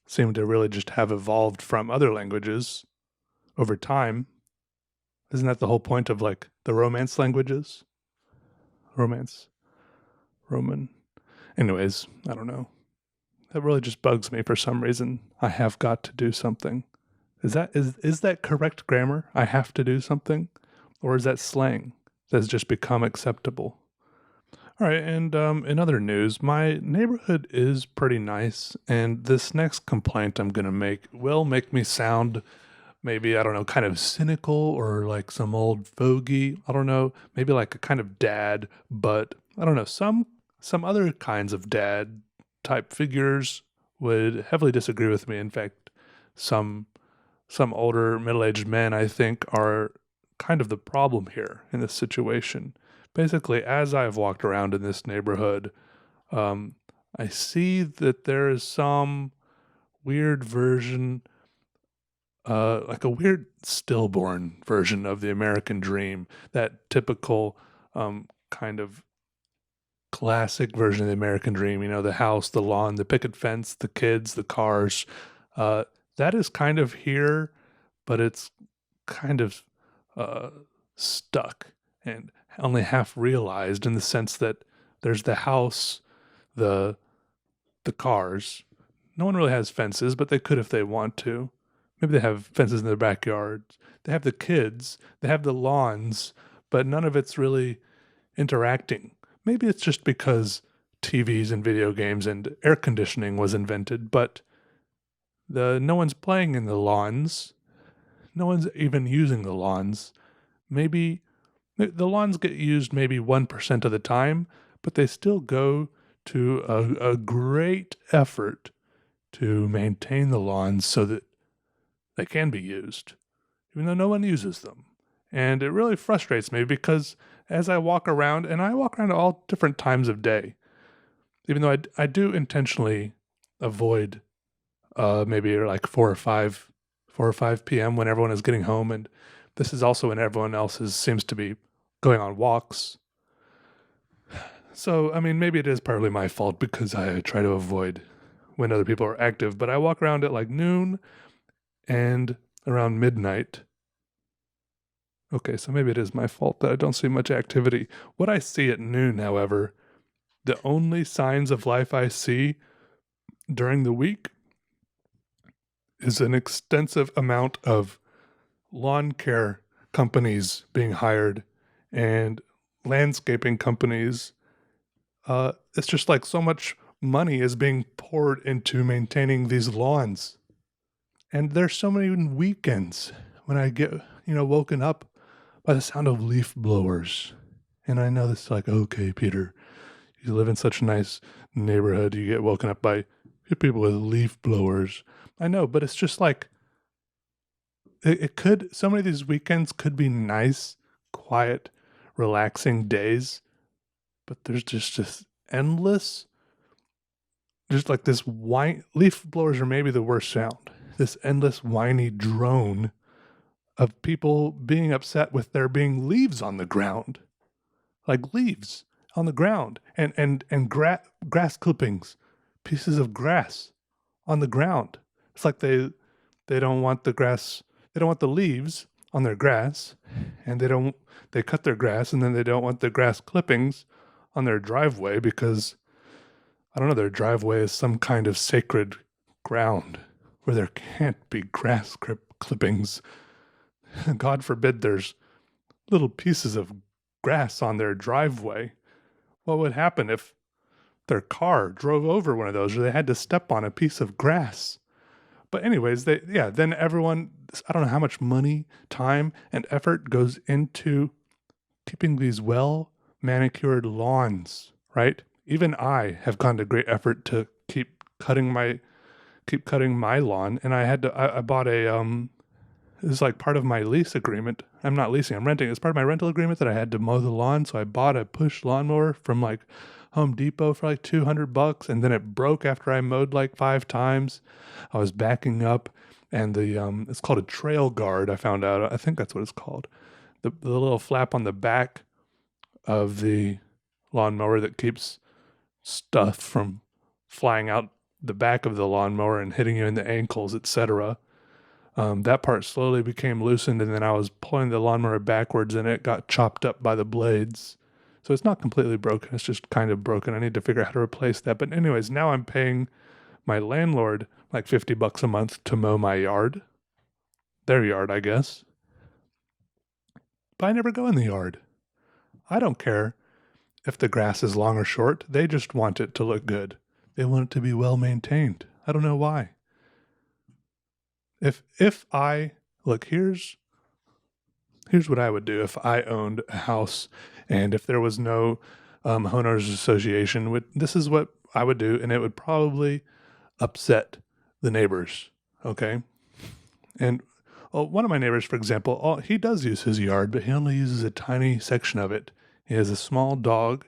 seem to really just have evolved from other languages over time. Isn't that the whole point of like the Romance languages? Romance, Roman. Anyways, I don't know. That really just bugs me for some reason. I have got to do something. Is that correct grammar? I have to do something? Or is that slang that's just become acceptable? All right, and in other news, my neighborhood is pretty nice, and this next complaint I'm going to make will make me sound maybe, I don't know, kind of cynical or like some old fogey. I don't know, maybe like a kind of dad, but I don't know, some other kinds of dad type figures would heavily disagree with me. In fact, some some older middle-aged men I think are kind of the problem here in this situation. Basically, as I've walked around in this neighborhood, um, I see that there is some weird version, like a weird stillborn version of the American dream, that typical kind of classic version of the American dream, you know, the house, the lawn, the picket fence, the kids, the cars. Uh, that is kind of here, but it's kind of uh, stuck and only half realized in the sense that there's the house, the the cars. No one really has fences, but they could if they want to. Maybe they have fences in their backyards. They have the kids, they have the lawns, but none of it's really interacting. Maybe it's just because TVs and video games and air conditioning was invented, but the no one's playing in the lawns. No one's even using the lawns. Maybe the lawns get used maybe 1% of the time, but they still go to a great effort to maintain the lawns so that they can be used, even though no one uses them. And it really frustrates me because as I walk around, and I walk around at all different times of day, even though I do intentionally avoid maybe like 4 or 5 p.m. when everyone is getting home, and this is also when everyone else seems to be going on walks. So, I mean, maybe it is partly my fault because I try to avoid when other people are active, but I walk around at like noon and around midnight. Okay, so maybe it is my fault that I don't see much activity. What I see at noon, however, the only signs of life I see during the week is an extensive amount of lawn care companies being hired and landscaping companies. It's just like so much money is being poured into maintaining these lawns. And there's so many weekends when I get, woken up by the sound of leaf blowers. And I know this is like, okay, Peter, you live in such a nice neighborhood. You get woken up by people with leaf blowers. I know, but it's just like, so many of these weekends could be nice, quiet, relaxing days, but there's just endless, just like this whine. Leaf blowers are maybe the worst sound. This endless whiny drone of people being upset with there being leaves on the ground, like leaves on the ground, and grass clippings, pieces of grass on the ground. It's like they don't want the grass, they don't want the leaves on their grass, and they cut their grass, and then they don't want the grass clippings on their driveway because I don't know, their driveway is some kind of sacred ground where there can't be grass clippings. God forbid there's little pieces of grass on their driveway. What would happen if their car drove over one of those or they had to step on a piece of grass? But anyways, then everyone, I don't know how much money, time, and effort goes into keeping these well manicured lawns, right? Even I have gone to great effort to keep cutting my lawn, and I bought a it's like part of my lease agreement. I'm not leasing, I'm renting. It's part of my rental agreement that I had to mow the lawn, so I bought a push lawnmower from like Home Depot for like $200, and then it broke after I mowed like 5 times. I was backing up, and the it's called a trail guard. I found out. I think that's what it's called. The little flap on the back of the lawnmower that keeps stuff from flying out the back of the lawnmower and hitting you in the ankles, etc. That part slowly became loosened, and then I was pulling the lawnmower backwards, and it got chopped up by the blades. So it's not completely broken. It's just kind of broken. I need to figure out how to replace that. But anyways, now I'm paying my landlord like $50 a month to mow my yard. Their yard, I guess. But I never go in the yard. I don't care if the grass is long or short. They just want it to look good. They want it to be well maintained. I don't know why. If I look, here's what I would do if I owned a house and if there was no homeowners association. This is what I would do, and it would probably upset the neighbors. Okay, and one of my neighbors, for example, he does use his yard, but he only uses a tiny section of it. He has a small dog,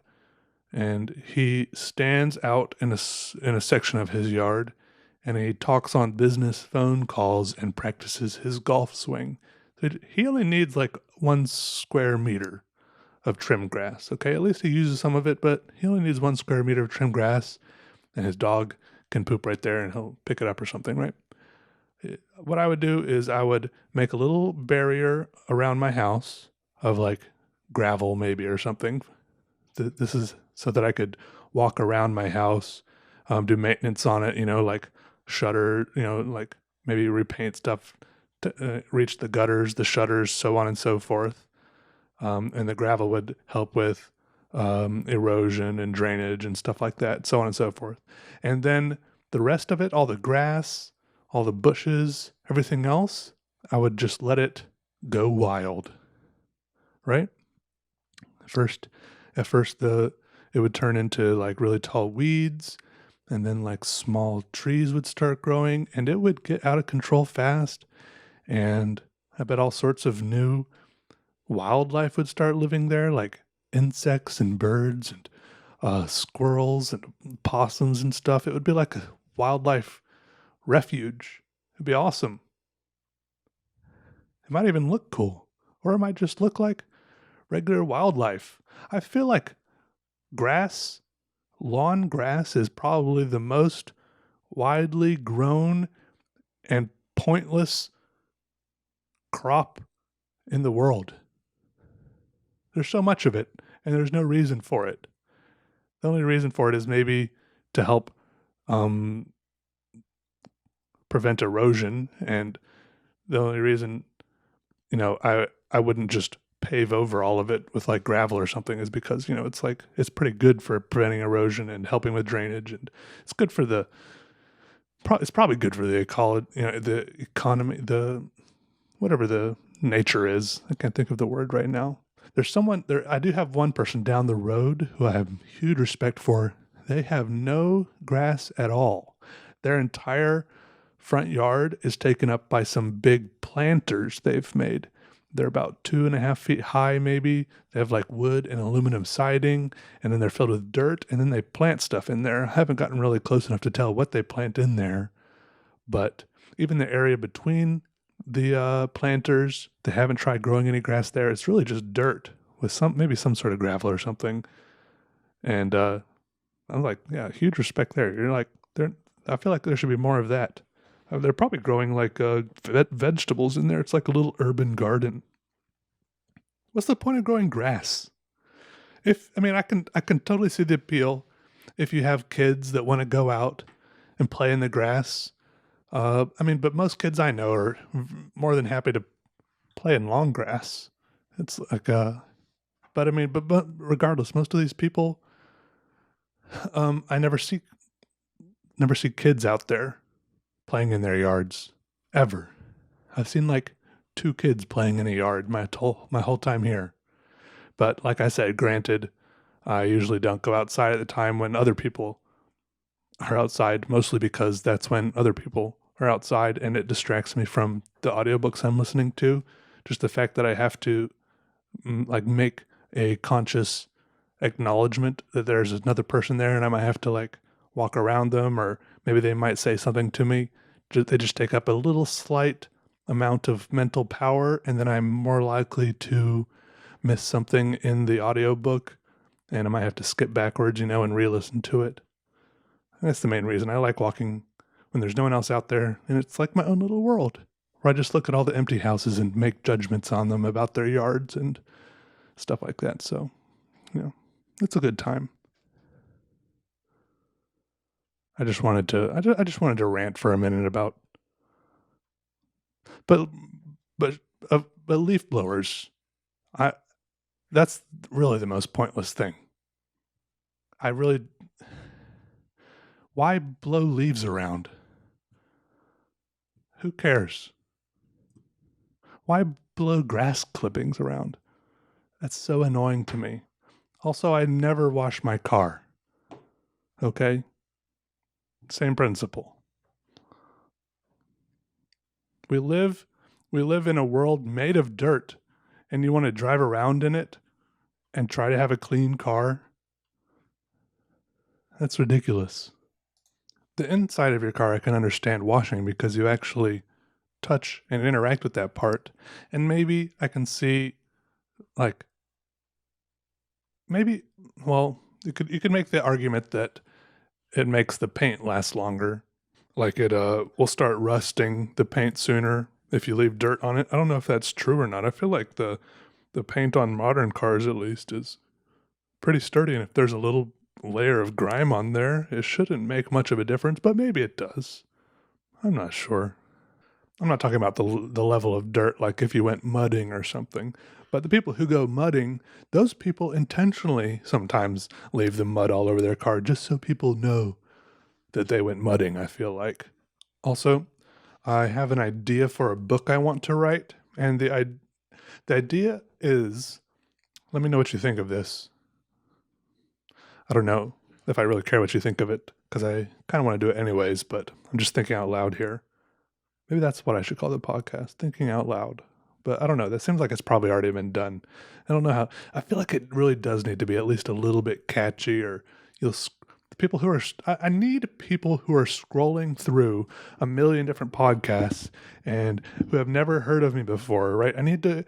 and he stands out in a section of his yard, and he talks on business phone calls and practices his golf swing. He only needs like 1 square meter of trim grass. Okay, at least he uses some of it, but he only needs 1 square meter of trim grass, and his dog can poop right there and he'll pick it up or something, right? What I would do is I would make a little barrier around my house of like gravel maybe or something. This is so that I could walk around my house, do maintenance on it, like shutter, like maybe repaint stuff to reach the gutters, the shutters, so on and so forth. And the gravel would help with erosion and drainage and stuff like that, so on and so forth. And then the rest of it, all the grass, all the bushes, everything else, I would just let it go wild, right? At first it would turn into like really tall weeds, and then like small trees would start growing, and it would get out of control fast. And I bet all sorts of new wildlife would start living there, like insects and birds and squirrels and possums and stuff. It would be like a wildlife refuge. It'd be awesome. It might even look cool, or it might just look like regular wildlife. I feel like lawn grass is probably the most widely grown and pointless crop in the world. There's so much of it, and there's no reason for it. The only reason for it is maybe to help prevent erosion, and the only reason, I wouldn't just pave over all of it with like gravel or something is because, it's pretty good for preventing erosion and helping with drainage, and it's good for it's probably good for the ecology, the economy, whatever the nature is. I can't think of the word right now. There's someone there. I do have one person down the road who I have huge respect for. They have no grass at all. Their entire front yard is taken up by some big planters they've made. They're about 2.5 feet high, maybe. They have like wood and aluminum siding, and then they're filled with dirt, and then they plant stuff in there. I haven't gotten really close enough to tell what they plant in there, but even the area between the planters, they haven't tried growing any grass there. It's really just dirt with maybe some sort of gravel or something. And I'm like, yeah, huge respect there. You're like, I feel like there should be more of that. They're probably growing like vegetables in there. It's like a little urban garden. What's the point of growing grass? I can totally see the appeal if you have kids that want to go out and play in the grass. But most kids I know are more than happy to play in long grass. It's like, but regardless, most of these people, I never see kids out there playing in their yards ever. I've seen like 2 kids playing in a yard my whole time here. But like I said, granted, I usually don't go outside at the time when other people are outside, mostly because that's when other people are outside and it distracts me from the audiobooks I'm listening to. Just the fact that I have to make a conscious acknowledgement that there's another person there, and I might have to like walk around them, or maybe they might say something to me. They just take up a little slight amount of mental power, and then I'm more likely to miss something in the audiobook, and I might have to skip backwards, and re-listen to it. And that's the main reason I like walking when there's no one else out there, and it's like my own little world where I just look at all the empty houses and make judgments on them about their yards and stuff like that. So, it's a good time. I just wanted to rant for a minute about, but but but leaf blowers. I That's really the most pointless thing. I really Why blow leaves around? Who cares? Why blow grass clippings around? That's so annoying to me. Also, I never wash my car. Okay? Same principle. We live in a world made of dirt, and you want to drive around in it and try to have a clean car? That's ridiculous. The inside of your car I can understand washing because you actually touch and interact with that part. And maybe I can see, like, maybe, well, you could make the argument that it makes the paint last longer. Like it will start rusting the paint sooner if you leave dirt on it. I don't know if that's true or not. I feel like the paint on modern cars at least is pretty sturdy, and if there's a little layer of grime on there, it shouldn't make much of a difference, but maybe it does. I'm not sure. I'm not talking about the level of dirt, like if you went mudding or something. But the people who go mudding, those people intentionally sometimes leave the mud all over their car just so people know that they went mudding, I feel like. Also, I have an idea for a book I want to write, and the idea is, let me know what you think of this. I don't know if I really care what you think of it, because I kind of want to do it anyways, but I'm just thinking out loud here. Maybe that's what I should call the podcast, thinking out loud. But I don't know. That seems like it's probably already been done. I don't know how. I feel like it really does need to be at least a little bit catchy, or you'll people who are. I need people who are scrolling through a million different podcasts and who have never heard of me before. Right? I need to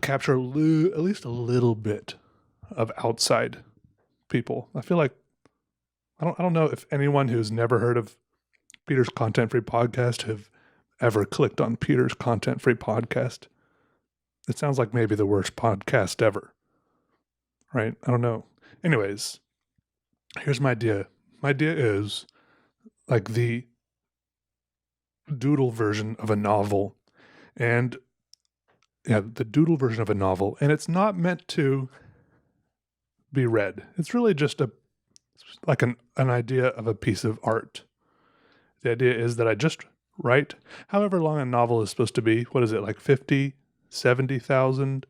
capture at least a little bit of outside people. I feel like I don't know if anyone who's never heard of Peter's Content Free Podcast have ever clicked on Peter's Content Free Podcast. It sounds like maybe the worst podcast ever. Right? I don't know. Anyways, here's my idea. My idea is like the doodle version of a novel. And the doodle version of a novel. And it's not meant to be read. It's really just like an idea of a piece of art. The idea is that I just write however long a novel is supposed to be. What is it, like 50, 70,000,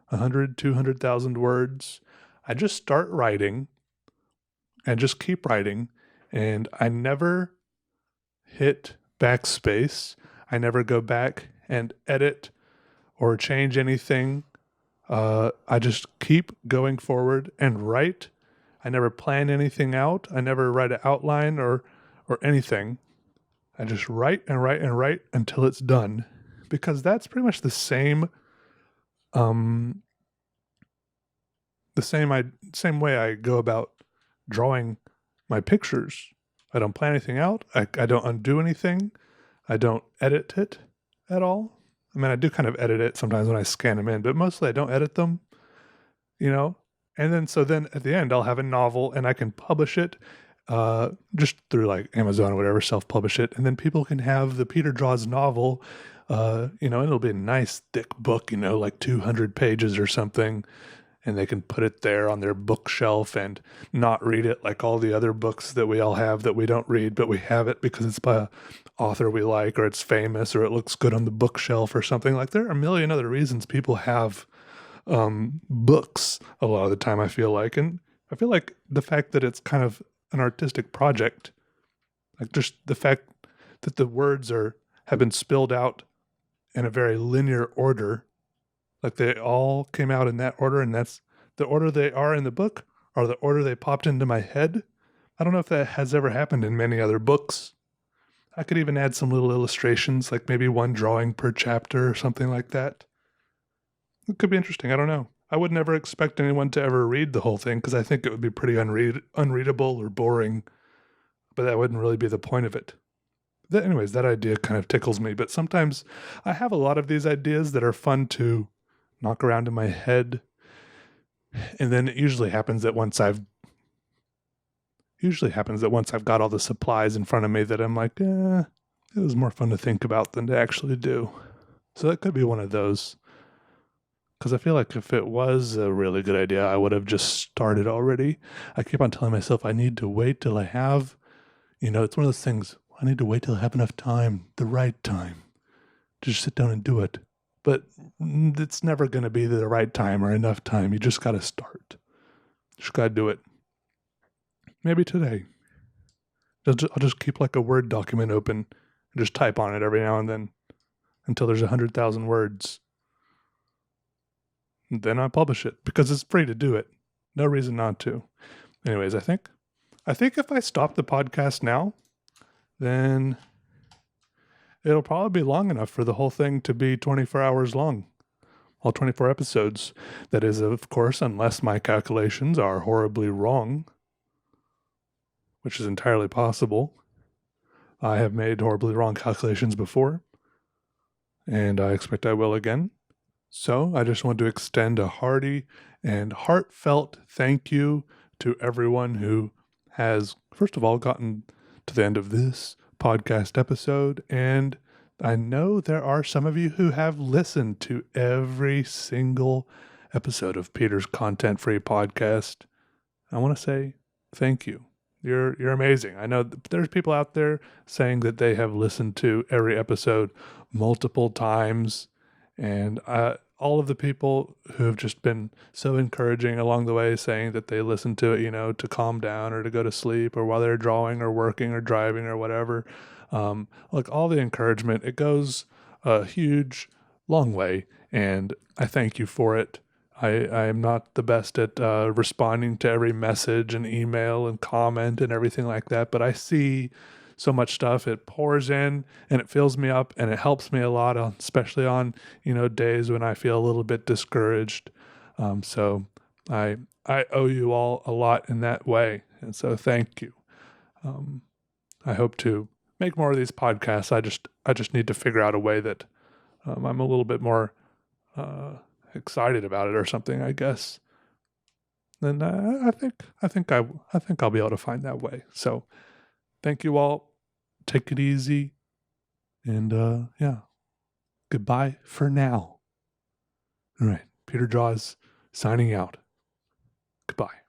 100, 200,000 words? I just start writing and just keep writing, and I never hit backspace. I never go back and edit or change anything. I just keep going forward and write. I never plan anything out. I never write an outline or anything. I just write and write and write until it's done, because that's pretty much the same same way I go about drawing my pictures. I don't plan anything out. I don't undo anything. I don't edit it at all. I mean, I do kind of edit it sometimes when I scan them in, but mostly I don't edit them, And then at the end, I'll have a novel and I can publish it just through like Amazon or whatever, self-publish it. And then people can have the Peter Draws novel, and it'll be a nice thick book, like 200 pages or something. And they can put it there on their bookshelf and not read it like all the other books that we all have that we don't read, but we have it because it's by an author we like, or it's famous, or it looks good on the bookshelf or something. Like, there are a million other reasons people have books a lot of the time, I feel like. And I feel like the fact that it's kind of an artistic project, like just the fact that the words have been spilled out in a very linear order, like they all came out in that order, and that's the order they are in the book or the order they popped into my head. I don't know if that has ever happened in many other books. I could even add some little illustrations, like maybe one drawing per chapter or something like that. It could be interesting. I don't know. I would never expect anyone to ever read the whole thing because I think it would be pretty unreadable or boring, but that wouldn't really be the point of it. Anyways, that idea kind of tickles me, but sometimes I have a lot of these ideas that are fun to knock around in my head, and then it usually happens that once I've got all the supplies in front of me that I'm like, it was more fun to think about than to actually do. So that could be one of those. Because I feel like if it was a really good idea, I would have just started already. I keep on telling myself I need to wait till I have, it's one of those things. I need to wait till I have enough time, the right time, to just sit down and do it. But it's never going to be the right time or enough time. You just got to start. Just got to do it. Maybe today. I'll just keep like a Word document open and just type on it every now and then until there's 100,000 words. Then I publish it because it's free to do it. No reason not to. Anyways, I think if I stop the podcast now, then it'll probably be long enough for the whole thing to be 24 hours long. All 24 episodes. That is, of course, unless my calculations are horribly wrong, which is entirely possible. I have made horribly wrong calculations before, and I expect I will again. So I just want to extend a hearty and heartfelt thank you to everyone who has, first of all, gotten to the end of this podcast episode. And I know there are some of you who have listened to every single episode of Peter's Content-Free Podcast. I want to say thank you. You're amazing. I know there's people out there saying that they have listened to every episode multiple times. And all of the people who have just been so encouraging along the way, saying that they listen to it, to calm down or to go to sleep or while they're drawing or working or driving or whatever. Like all the encouragement, it goes a huge, long way. And I thank you for it. I am not the best at responding to every message and email and comment and everything like that, but I see so much stuff. It pours in and it fills me up and it helps me a lot, especially on, days when I feel a little bit discouraged. So I owe you all a lot in that way. And so thank you. I hope to make more of these podcasts. I just need to figure out a way that I'm a little bit more excited about it or something, I guess. And I think I'll be able to find that way. So thank you all. Take it easy. And goodbye for now. All right. Peter Draws signing out. Goodbye.